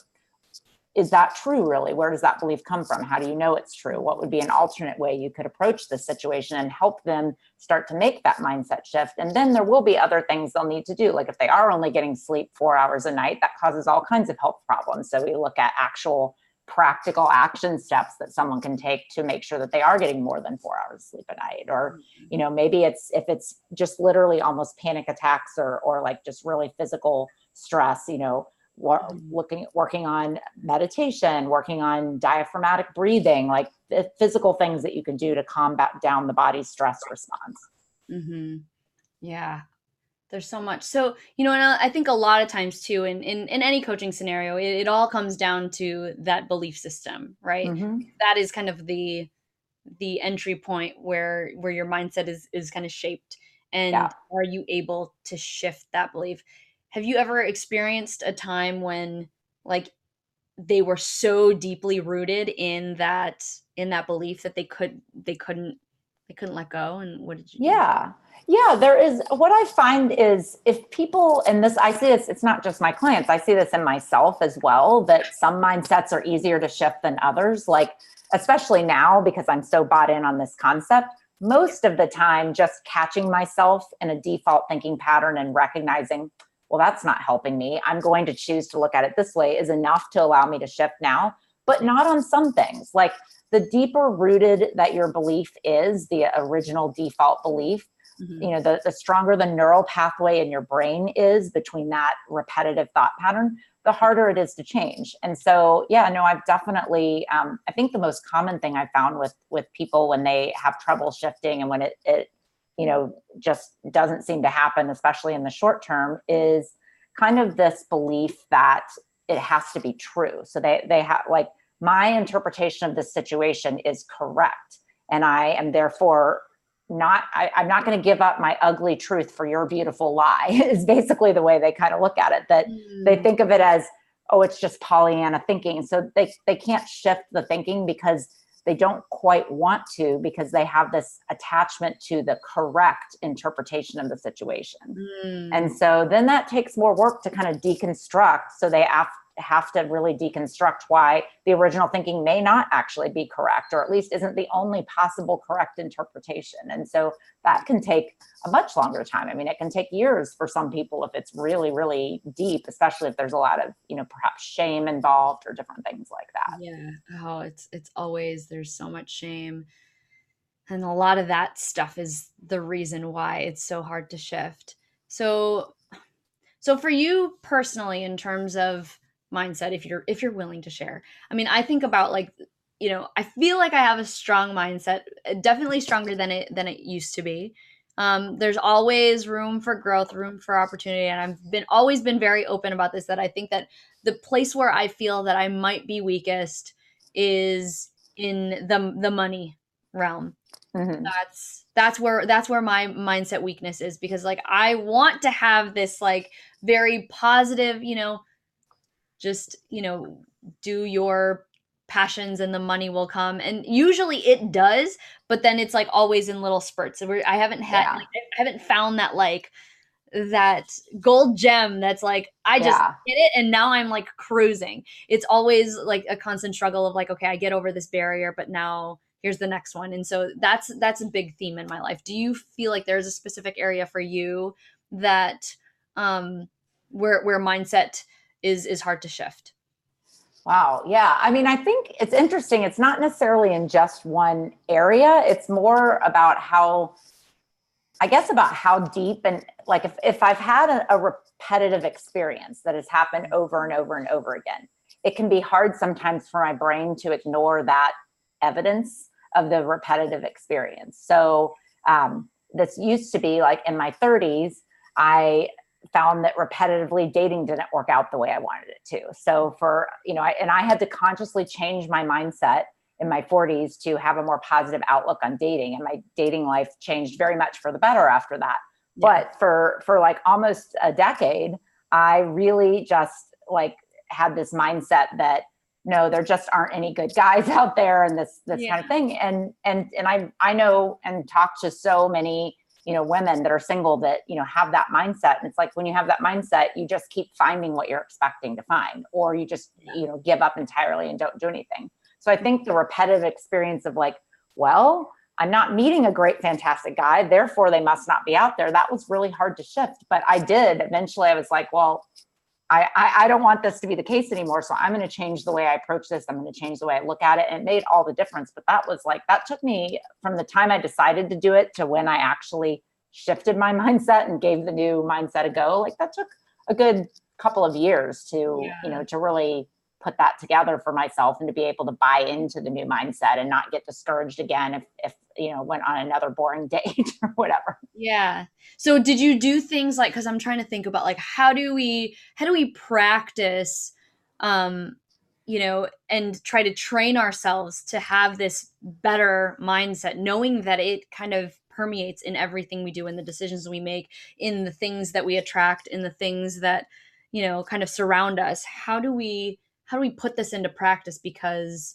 is that true really? Where does that belief come from? How do you know it's true? What would be an alternate way you could approach the situation, and help them start to make that mindset shift? And then there will be other things they'll need to do. Like if they are only getting sleep 4 hours a night, that causes all kinds of health problems. So we look at actual practical action steps that someone can take to make sure that they are getting more than 4 hours sleep a night. Or, maybe if it's just literally almost panic attacks or like just really physical stress, working on meditation, working on diaphragmatic breathing, like the physical things that you can do to combat down the body's stress response. Mm-hmm. Yeah. There's so much. So, and I think a lot of times too, in any coaching scenario, it all comes down to that belief system, right? Mm-hmm. That is kind of the entry point where your mindset is kind of shaped. And are you able to shift that belief? Have you ever experienced a time when like they were so deeply rooted in that belief that they couldn't let go? And what did you do? Yeah, there is. What I find is if people, and this, I see this, it's not just my clients, I see this in myself as well, that some mindsets are easier to shift than others. Like, especially now, because I'm so bought in on this concept, most of the time, just catching myself in a default thinking pattern and recognizing, well, that's not helping me, I'm going to choose to look at it this way, is enough to allow me to shift now, but not on some things. Like the deeper rooted that your belief is, the original default belief, the stronger the neural pathway in your brain is between that repetitive thought pattern, the harder it is to change. And so, I've definitely, I think the most common thing I found with people when they have trouble shifting and when it just doesn't seem to happen, especially in the short term, is kind of this belief that it has to be true. So they have like, my interpretation of this situation is correct, and I am therefore I'm not going to give up my ugly truth for your beautiful lie is basically the way they kind of look at it, that they think of it as, oh, it's just Pollyanna thinking. So they can't shift the thinking because they don't quite want to, because they have this attachment to the correct interpretation of the situation. And so then that takes more work to kind of deconstruct. So they have to really deconstruct why the original thinking may not actually be correct, or at least isn't the only possible correct interpretation. And so that can take a much longer time. I mean, it can take years for some people if it's really, really deep, especially if there's a lot of, perhaps shame involved or different things like that. Yeah. Oh, it's always, there's so much shame. And a lot of that stuff is the reason why it's so hard to shift. So for you personally, in terms of mindset, if you're willing to share, I mean, I think about like, I feel like I have a strong mindset, definitely stronger than it used to be. There's always room for growth, room for opportunity. And I've always been very open about this, that I think that the place where I feel that I might be weakest is in the money realm. Mm-hmm. That's where my mindset weakness is, because like I want to have this like very positive, just, do your passions and the money will come. And usually it does, but then it's like always in little spurts. So I haven't found that like that gold gem that's like I just hit it and now I'm like cruising. It's always like a constant struggle of like, okay, I get over this barrier, but now here's the next one. And so that's a big theme in my life. Do you feel like there's a specific area for you that where mindset is hard to shift? Wow. Yeah. I mean, I think it's interesting. It's not necessarily in just one area. It's more about how deep, and like if I've had a repetitive experience that has happened over and over and over again, it can be hard sometimes for my brain to ignore that evidence of the repetitive experience. So this used to be like in my 30s, I found that repetitively dating didn't work out the way I wanted it to. So I had to consciously change my mindset in my 40s to have a more positive outlook on dating. And my dating life changed very much for the better after that. Yeah. But for like almost a decade, I really just like had this mindset that no, there just aren't any good guys out there, and this kind of thing. And I know and talk to so many women that are single that, have that mindset. And it's like, when you have that mindset, you just keep finding what you're expecting to find, or you just, give up entirely and don't do anything. So I think the repetitive experience of like, well, I'm not meeting a great, fantastic guy, therefore they must not be out there. That was really hard to shift. But I did. Eventually I was like, well, I don't want this to be the case anymore. So I'm going to change the way I approach this. I'm going to change the way I look at it. And it made all the difference. But that took me from the time I decided to do it to when I actually shifted my mindset and gave the new mindset a go. Like that took a good couple of years to, to really put that together for myself and to be able to buy into the new mindset and not get discouraged again if went on another boring date or whatever. Yeah. So did you do things like, because I'm trying to think about like how do we practice and try to train ourselves to have this better mindset, knowing that it kind of permeates in everything we do, in the decisions we make, in the things that we attract, in the things that kind of surround us. How do we put this into practice? Because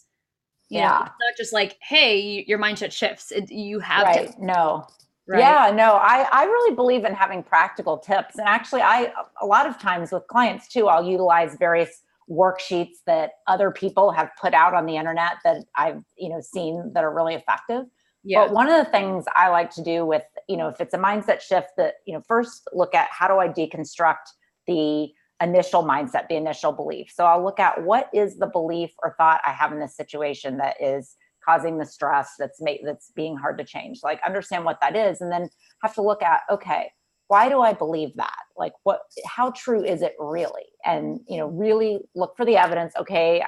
it's not just like, hey, your mindset shifts. You have to. No. Right? Yeah, no, I really believe in having practical tips. And actually, a lot of times with clients too, I'll utilize various worksheets that other people have put out on the internet that I've, seen that are really effective. Yeah. But one of the things I like to do with, if it's a mindset shift, that, first look at how do I deconstruct the initial mindset, the initial belief. So I'll look at what is the belief or thought I have in this situation that is causing the stress that's being hard to change. Like understand what that is, and then have to look at, okay, why do I believe that? Like how true is it really? And, really look for the evidence. Okay,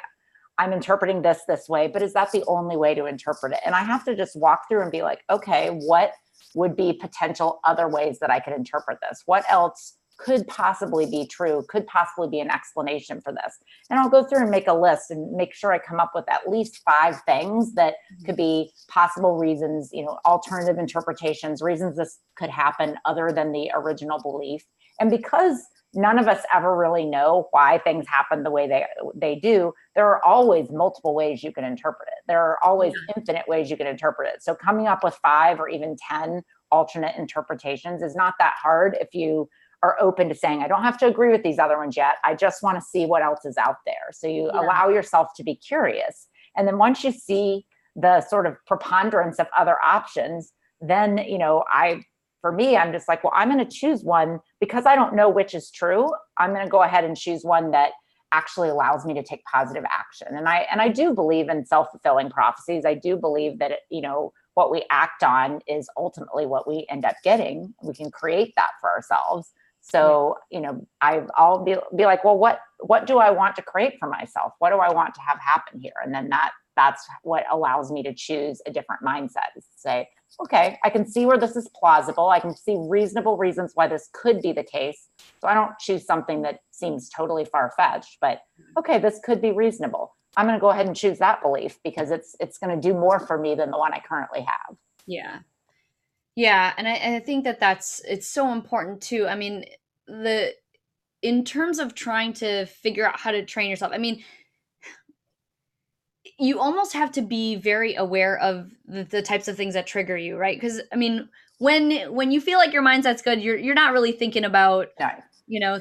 I'm interpreting this way, but is that the only way to interpret it? And I have to just walk through and be like, okay, what would be potential other ways that I could interpret this? What else could possibly be true, could possibly be an explanation for this. And I'll go through and make a list and make sure I come up with at least 5 things that could be possible reasons, alternative interpretations, reasons this could happen other than the original belief. And because none of us ever really know why things happen the way they do, there are always multiple ways you can interpret it. There are always infinite ways you can interpret it. So coming up with 5 or even 10 alternate interpretations is not that hard if you are open to saying, I don't have to agree with these other ones yet. I just want to see what else is out there. So you allow yourself to be curious. And then once you see the sort of preponderance of other options, then, for me, I'm just like, well, I'm going to choose one because I don't know which is true. I'm going to go ahead and choose one that actually allows me to take positive action. And I do believe in self-fulfilling prophecies. I do believe that, what we act on is ultimately what we end up getting. We can create that for ourselves. So, I'll be like, well, what do I want to create for myself? What do I want to have happen here? And then that's what allows me to choose a different mindset, is to say, okay, I can see where this is plausible. I can see reasonable reasons why this could be the case. So I don't choose something that seems totally far-fetched, but okay, this could be reasonable. I'm going to go ahead and choose that belief because it's going to do more for me than the one I currently have. Yeah. Yeah. And I think it's so important too. I mean, in terms of trying to figure out how to train yourself, I mean, you almost have to be very aware of the types of things that trigger you, right? Because I mean, when you feel like your mindset's good, you're not really thinking about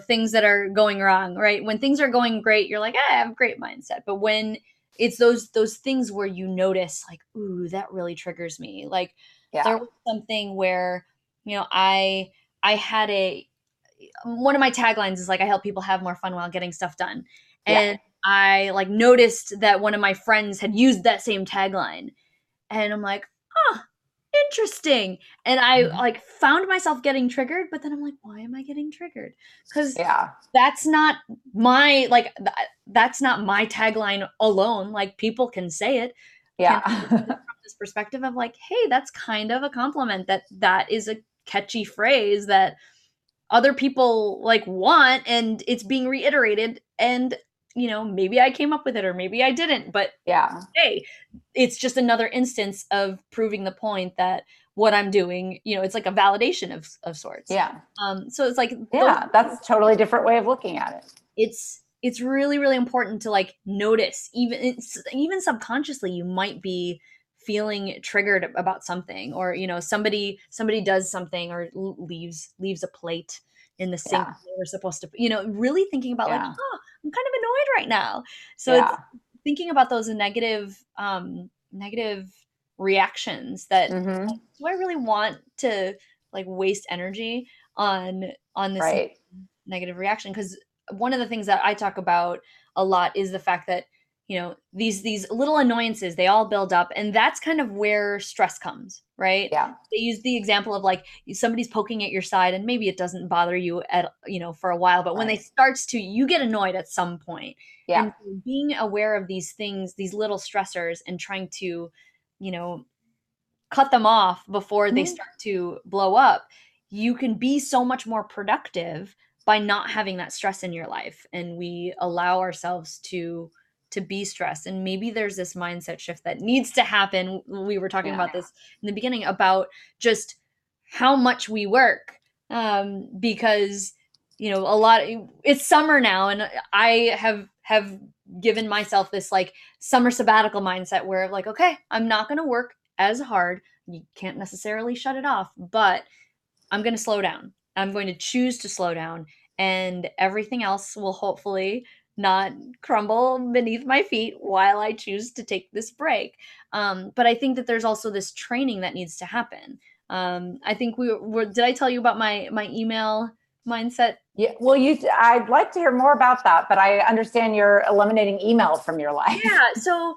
things that are going wrong, right? When things are going great, you're like, I have a great mindset. But when it's those things where you notice like, ooh, that really triggers me. Like there was something where, I had one of my taglines is like, I help people have more fun while getting stuff done. And I like noticed that one of my friends had used that same tagline, and I'm like, interesting. And I like found myself getting triggered, but then I'm like, why am I getting triggered? Because that's not my that's not my tagline alone. Like people can say it. From this perspective of like, hey, that's kind of a compliment. That is a catchy phrase that other people like want, and it's being reiterated, and maybe I came up with it or maybe I didn't, but hey, it's just another instance of proving the point that what I'm doing, it's like a validation of sorts. So it's like that's a totally different way of looking at it. It's really, really important to like notice, even subconsciously you might be feeling triggered about something, or somebody does something or leaves a plate in the sink they were supposed to, really thinking about like, I'm kind of annoyed right now. So it's thinking about those negative reactions that like, do I really want to like waste energy on this negative reaction? Because one of the things that I talk about a lot is the fact that these little annoyances, they all build up, and that's kind of where stress comes, right? They use the example of like somebody's poking at your side and maybe it doesn't bother you at for a while, but when they starts to, you get annoyed at some point. And being aware of these things, these little stressors, and trying to cut them off before they start to blow up, you can be so much more productive by not having that stress in your life. And we allow ourselves to be stressed. And maybe there's this mindset shift that needs to happen. We were talking about this in the beginning about just how much we work, because it's summer now, and I have given myself this like summer sabbatical mindset where like, okay, I'm not going to work as hard. You can't necessarily shut it off, but I'm going to slow down. I'm going to choose to slow down, and everything else will hopefully not crumble beneath my feet while I choose to take this break. But I think that there's also this training that needs to happen. I think did I tell you about my email mindset? Yeah, well, I'd like to hear more about that, but I understand you're eliminating email from your life. Yeah. So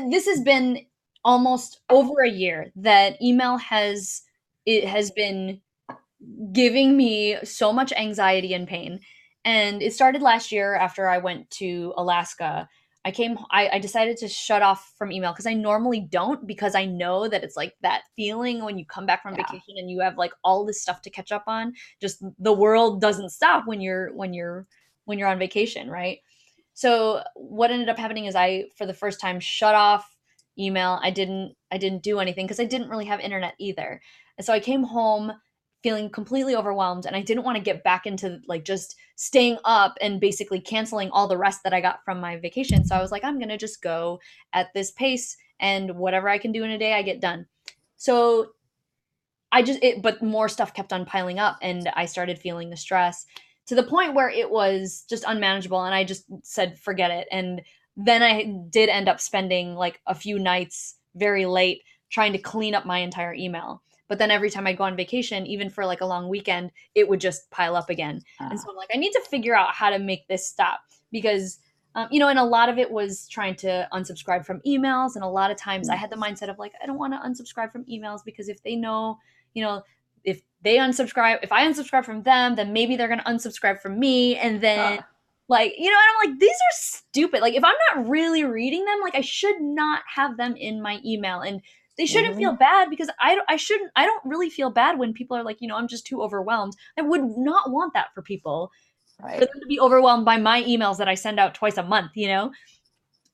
this has been almost over a year that email has been giving me so much anxiety and pain. And it started last year after I went to Alaska. I decided to shut off from email because I normally don't, because I know that it's like that feeling when you come back from vacation and you have like all this stuff to catch up on. Just the world doesn't stop when you're on vacation, right? So what ended up happening is I, for the first time, shut off email. I didn't do anything because I didn't really have internet either. And so I came home feeling completely overwhelmed, and I didn't want to get back into like just staying up and basically canceling all the rest that I got from my vacation. So I was like, I'm going to just go at this pace, and whatever I can do in a day I get done. So but more stuff kept on piling up, and I started feeling the stress to the point where it was just unmanageable, and I just said forget it. And then I did end up spending like a few nights very late trying to clean up my entire email. But then every time I'd go on vacation, even for like a long weekend, it would just pile up again. And so I'm like, I need to figure out how to make this stop, because and a lot of it was trying to unsubscribe from emails. And a lot of times I had the mindset of like, I don't want to unsubscribe from emails, because if they know, if I unsubscribe from them, then maybe they're going to unsubscribe from me. And then and I'm like, these are stupid. Like, if I'm not really reading them, like, I should not have them in my email. And they shouldn't feel bad, because I don't really feel bad when people are like, I'm just too overwhelmed. I would not want that for people, for them to be overwhelmed by my emails that I send out twice a month,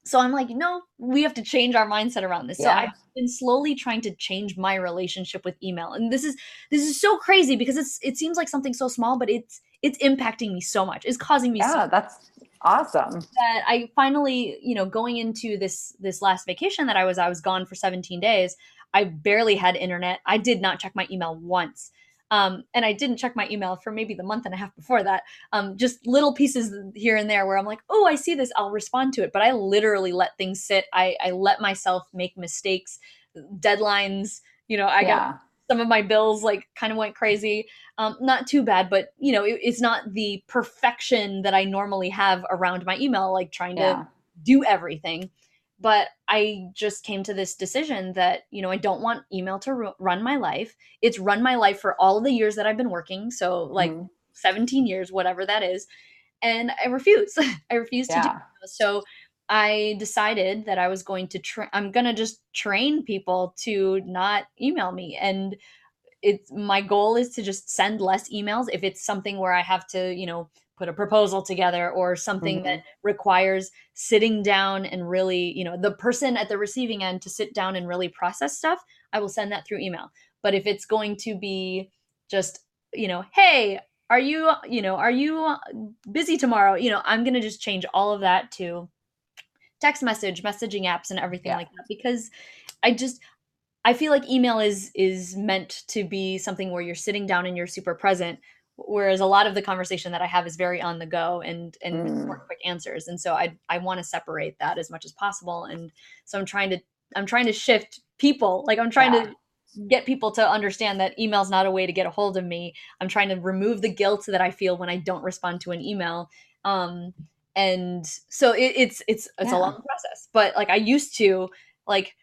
So I'm like, no, we have to change our mindset around this. So I've been slowly trying to change my relationship with email. And this is so crazy, because it seems like something so small, but it's impacting me so much. It's causing me so that's awesome. that I finally, going into this last vacation that I was gone for 17 days, I barely had internet. I did not check my email once. And I didn't check my email for maybe the month and a half before that. Just little pieces here and there where I'm like, oh, I see this, I'll respond to it. But I literally let things sit. I let myself make mistakes, deadlines. I got some of my bills like kind of went crazy. Not too bad, but it's not the perfection that I normally have around my email, like trying to do everything. But I just came to this decision that, I don't want email to run my life. It's run my life for all of the years that I've been working. So like 17 years, whatever that is. And I refuse. I refuse to do it. So I decided that I was going to I'm going to just train people to not email me. And my goal is to just send less emails if it's something where I have to, put a proposal together, or something that requires sitting down and really, the person at the receiving end to sit down and really process stuff. I will send that through email. But if it's going to be just, hey, are you busy tomorrow? I'm going to just change all of that to text messaging apps and everything like that, because I feel like email is meant to be something where you're sitting down and you're super present, whereas a lot of the conversation that I have is very on the go and more quick answers. And so I want to separate that as much as possible. And so I'm trying to shift people. Like, I'm trying to get people to understand that email is not a way to get a hold of me. I'm trying to remove the guilt that I feel when I don't respond to an email. And so it's a long process, but like I used to like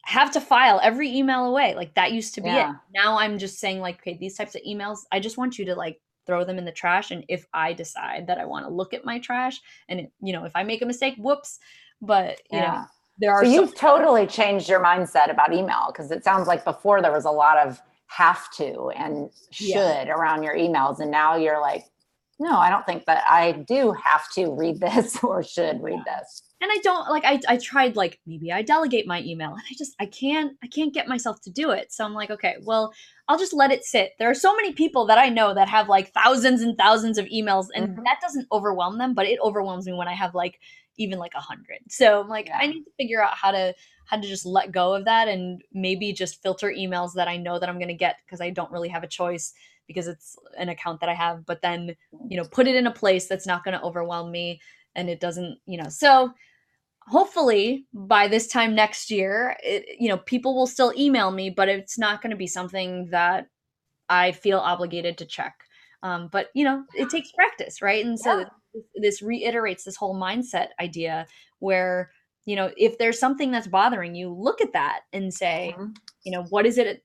have to file every email away. Like, that used to be it. Now I'm just saying like, okay, these types of emails, I just want you to like throw them in the trash. And if I decide that I want to look at my trash, and if I make a mistake, whoops. But there are. So you've totally changed your mindset about email, because it sounds like before there was a lot of have to and should around your emails. And now you're like, no, I don't think that I do have to read this or should read this. And I don't like, I tried like, maybe I delegate my email, and I can't get myself to do it. So I'm like, okay, well, I'll just let it sit. There are so many people that I know that have like thousands and thousands of emails, and that doesn't overwhelm them, but it overwhelms me when I have like even like 100. So I'm like, I need to figure out how to just let go of that, and maybe just filter emails that I know that I'm going to get, because I don't really have a choice, because it's an account that I have, but then, put it in a place that's not going to overwhelm me, and it doesn't, so hopefully by this time next year, people will still email me, but it's not going to be something that I feel obligated to check. But it takes practice, right? And so this reiterates this whole mindset idea where, if there's something that's bothering you, look at that and say, what is it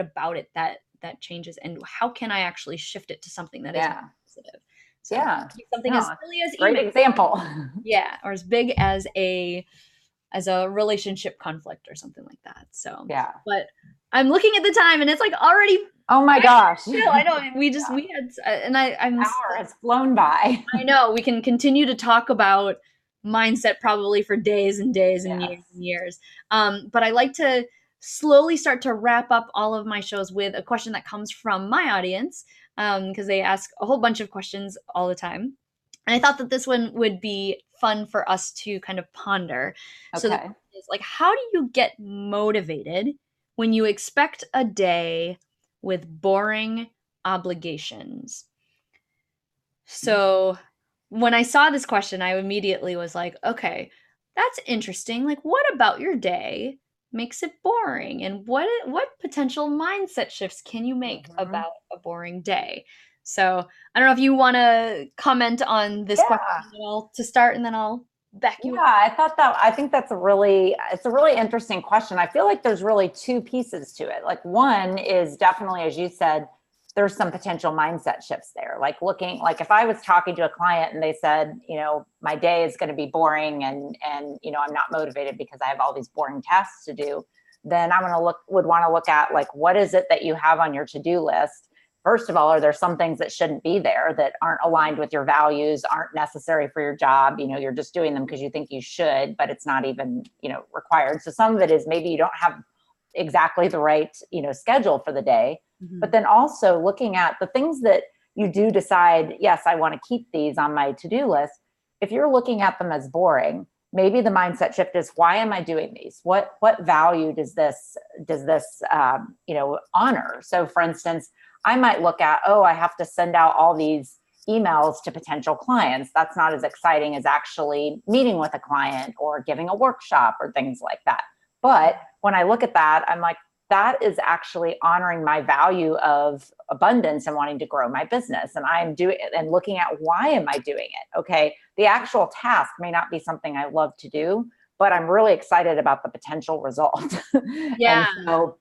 about it that changes, and how can I actually shift it to something that is positive? So Yeah. something as silly as great email. example. Yeah. Or as big as a relationship conflict or something like that. So, yeah. But I'm looking at the time and it's like already. Oh my gosh. I know. We had, and I'm. Hour has flown by. I know we can continue to talk about mindset probably for days and days and years and years. But I like to slowly start to wrap up all of my shows with a question that comes from my audience, because they ask a whole bunch of questions all the time. And I thought that this one would be fun for us to kind of ponder. Okay. So the question is, like, how do you get motivated when you expect a day with boring obligations? So when I saw this question, I immediately was like, okay, that's interesting. Like, what about your day makes it boring? And what potential mindset shifts can you make about a boring day? So I don't know if you want to comment on this question to start, and then I'll back you up. I think it's a really interesting question. I feel like there's really two pieces to it. Like, one is definitely, as you said, there's some potential mindset shifts there. Like if I was talking to a client and they said, my day is going to be boring and I'm not motivated because I have all these boring tasks to do, then I would want to look at, like, what is it that you have on your to-do list? First of all, are there some things that shouldn't be there, that aren't aligned with your values, aren't necessary for your job? You're just doing them because you think you should, but it's not even, required. So some of it is maybe you don't have exactly the right, schedule for the day. Mm-hmm. But then also looking at the things that you do decide, yes, I want to keep these on my to-do list. If you're looking at them as boring, maybe the mindset shift is, why am I doing these? What value does this honor? So for instance, I might look at, I have to send out all these emails to potential clients. That's not as exciting as actually meeting with a client or giving a workshop or things like that. But when I look at that, I'm like, that is actually honoring my value of abundance and wanting to grow my business. And I'm doing it and looking at, why am I doing it? Okay. The actual task may not be something I love to do, but I'm really excited about the potential result. Yeah. And so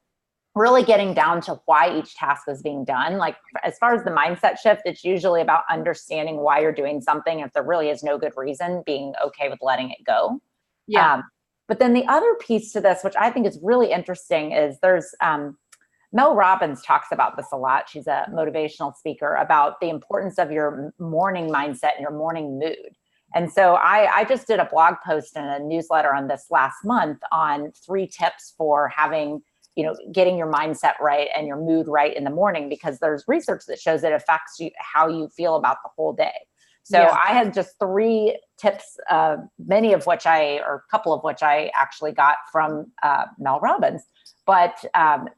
really getting down to why each task is being done. Like, as far as the mindset shift, it's usually about understanding why you're doing something. If there really is no good reason, being okay with letting it go. Yeah. But then the other piece to this, which I think is really interesting, is there's Mel Robbins talks about this a lot. She's a motivational speaker, about the importance of your morning mindset and your morning mood. And so I just did a blog post and a newsletter on this last month on 3 tips for having, getting your mindset right and your mood right in the morning, because there's research that shows it affects you, how you feel about the whole day. So I had just 3 tips, many of which a couple of which I actually got from Mel Robbins, but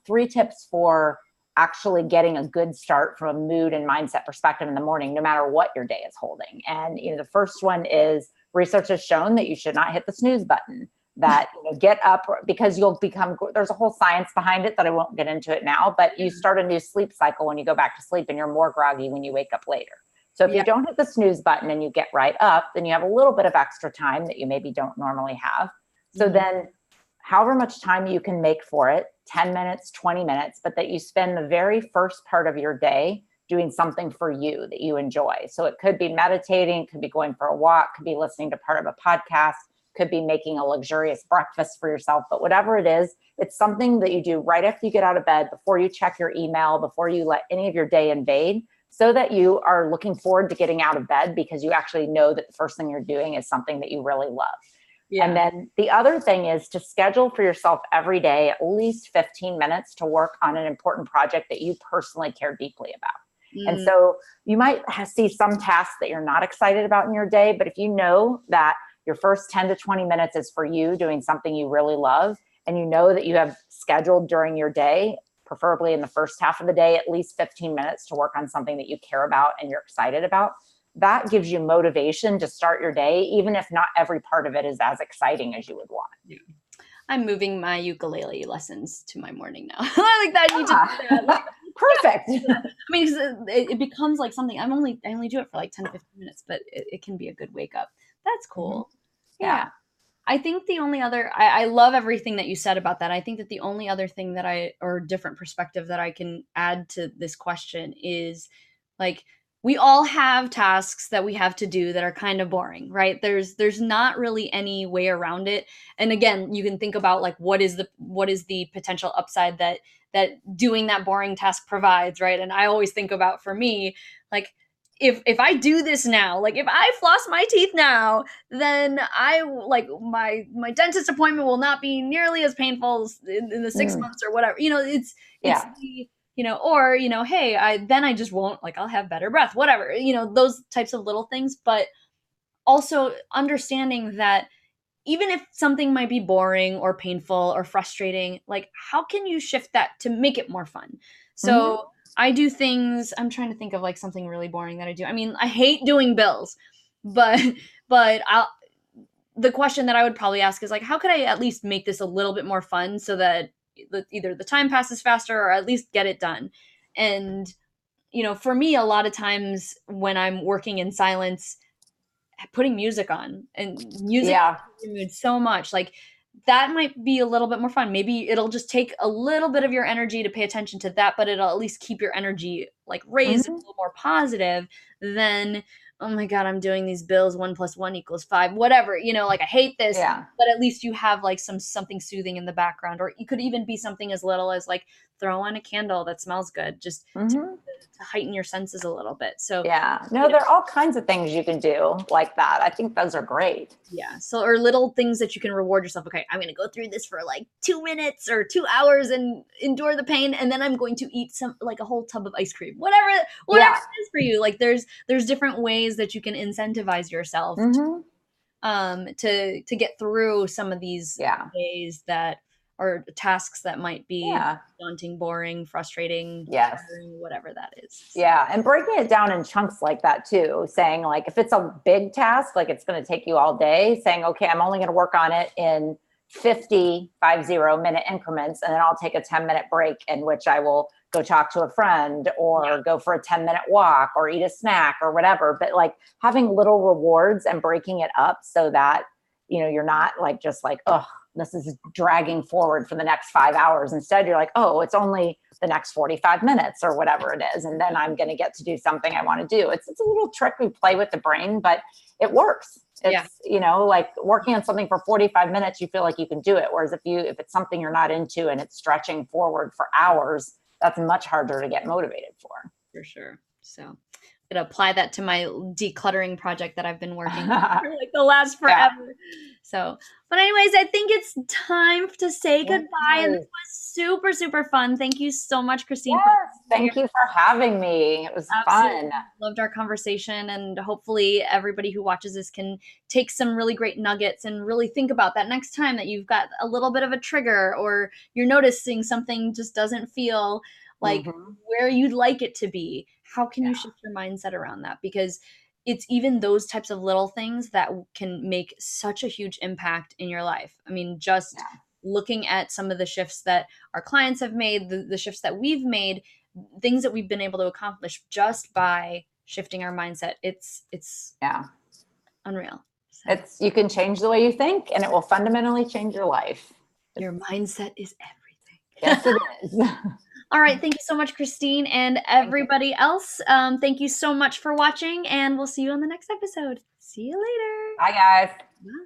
3 tips for actually getting a good start from a mood and mindset perspective in the morning, no matter what your day is holding. And, the first one is, research has shown that you should not hit the snooze button, that, get up, because there's a whole science behind it that I won't get into it now, but you start a new sleep cycle when you go back to sleep, and you're more groggy when you wake up later. So if you don't hit the snooze button and you get right up, then you have a little bit of extra time that you maybe don't normally have. So then however much time you can make for it, 10 minutes, 20 minutes, but that you spend the very first part of your day doing something for you that you enjoy. So it could be meditating, could be going for a walk, could be listening to part of a podcast, could be making a luxurious breakfast for yourself, but whatever it is, it's something that you do right after you get out of bed, before you check your email, before you let any of your day invade, so that you are looking forward to getting out of bed, because you actually know that the first thing you're doing is something that you really love. Yeah. And then the other thing is to schedule for yourself every day at least 15 minutes to work on an important project that you personally care deeply about. And so you might see some tasks that you're not excited about in your day, but if you know that your first 10 to 20 minutes is for you doing something you really love, and you know that you have scheduled during your day, preferably in the first half of the day, at least 15 minutes to work on something that you care about and you're excited about, that gives you motivation to start your day, even if not every part of it is as exciting as you would want. Yeah. I'm moving my ukulele lessons to my morning now. I like that. You just do that. Perfect. Yeah. I mean, it becomes like something. I only do it for like 10 to 15 minutes, but it can be a good wake up. That's cool. Mm-hmm. Yeah. I think the only other, I love everything that you said about that. I think that the only other thing or different perspective that I can add to this question is, like, we all have tasks that we have to do that are kind of boring, right? There's not really any way around it. And again, you can think about like what is the potential upside that doing that boring task provides, right? And I always think about, for me, like if I do this now, like if I floss my teeth now, then I like my dentist appointment will not be nearly as painful in the 6 months or whatever. It's Yeah. or hey, I just won't, like, I'll have better breath, whatever, those types of little things. But also understanding that even if something might be boring or painful or frustrating, like how can you shift that to make it more fun? So I do things, I'm trying to think of like something really boring that I do. I mean, I hate doing bills, but I'll the question that I would probably ask is like, how could I at least make this a little bit more fun so that either the time passes faster or at least get it done? And for me, a lot of times when I'm working in silence, putting music on, and music Yeah. mood so much, like that might be a little bit more fun. Maybe it'll just take a little bit of your energy to pay attention to that, but it'll at least keep your energy like raised and a little more positive than, oh my god, I'm doing these bills, 1 + 1 = 5, whatever, like I hate this. Yeah. But at least you have like something soothing in the background. Or it could even be something as little as like throw on a candle that smells good, just to heighten your senses a little bit. So Yeah. No, there are all kinds of things you can do like that. I think those are great. yeah. So, or little things that you can reward yourself. Okay, I'm going to go through this for like 2 minutes or 2 hours and endure the pain, and then I'm going to eat like a whole tub of ice cream. Whatever Yeah. it is for you. Like there's different ways that you can incentivize yourself to get through some of these days that or tasks that might be daunting, boring, frustrating, Yes. tiring, whatever that is. So. Yeah. And breaking it down in chunks like that too, saying like, if it's a big task, like it's going to take you all day, saying, okay, I'm only going to work on it in 50 minute increments. And then I'll take a 10-minute break in which I will go talk to a friend or go for a 10-minute walk or eat a snack or whatever. But like having little rewards and breaking it up so that, you're not like, just like, oh, this is dragging forward for the next 5 hours. Instead, you're like, oh, it's only the next 45 minutes or whatever it is. And then I'm going to get to do something I want to do. It's a little trick we play with the brain, but it works. It's, like working on something for 45 minutes, you feel like you can do it. Whereas if it's something you're not into and it's stretching forward for hours, that's much harder to get motivated for. For sure. So I'm going to apply that to my decluttering project that I've been working on for like the last forever. So, but anyways, I think it's time to say goodbye. And this was super, super fun. Thank you so much, Christine. Yes, thank you for having me. It was fun. Loved our conversation, and hopefully everybody who watches this can take some really great nuggets and really think about that next time that you've got a little bit of a trigger or you're noticing something just doesn't feel like where you'd like it to be. How can you shift your mindset around that? Because it's even those types of little things that can make such a huge impact in your life. I mean, just looking at some of the shifts that our clients have made, the shifts that we've made, things that we've been able to accomplish just by shifting our mindset. It's unreal. So. You can change the way you think and it will fundamentally change your life. Your mindset is everything. Yes, it is. All right. Thank you so much, Christine, and everybody else. Thank you so much for watching, and we'll see you on the next episode. See you later. Bye, guys. Bye.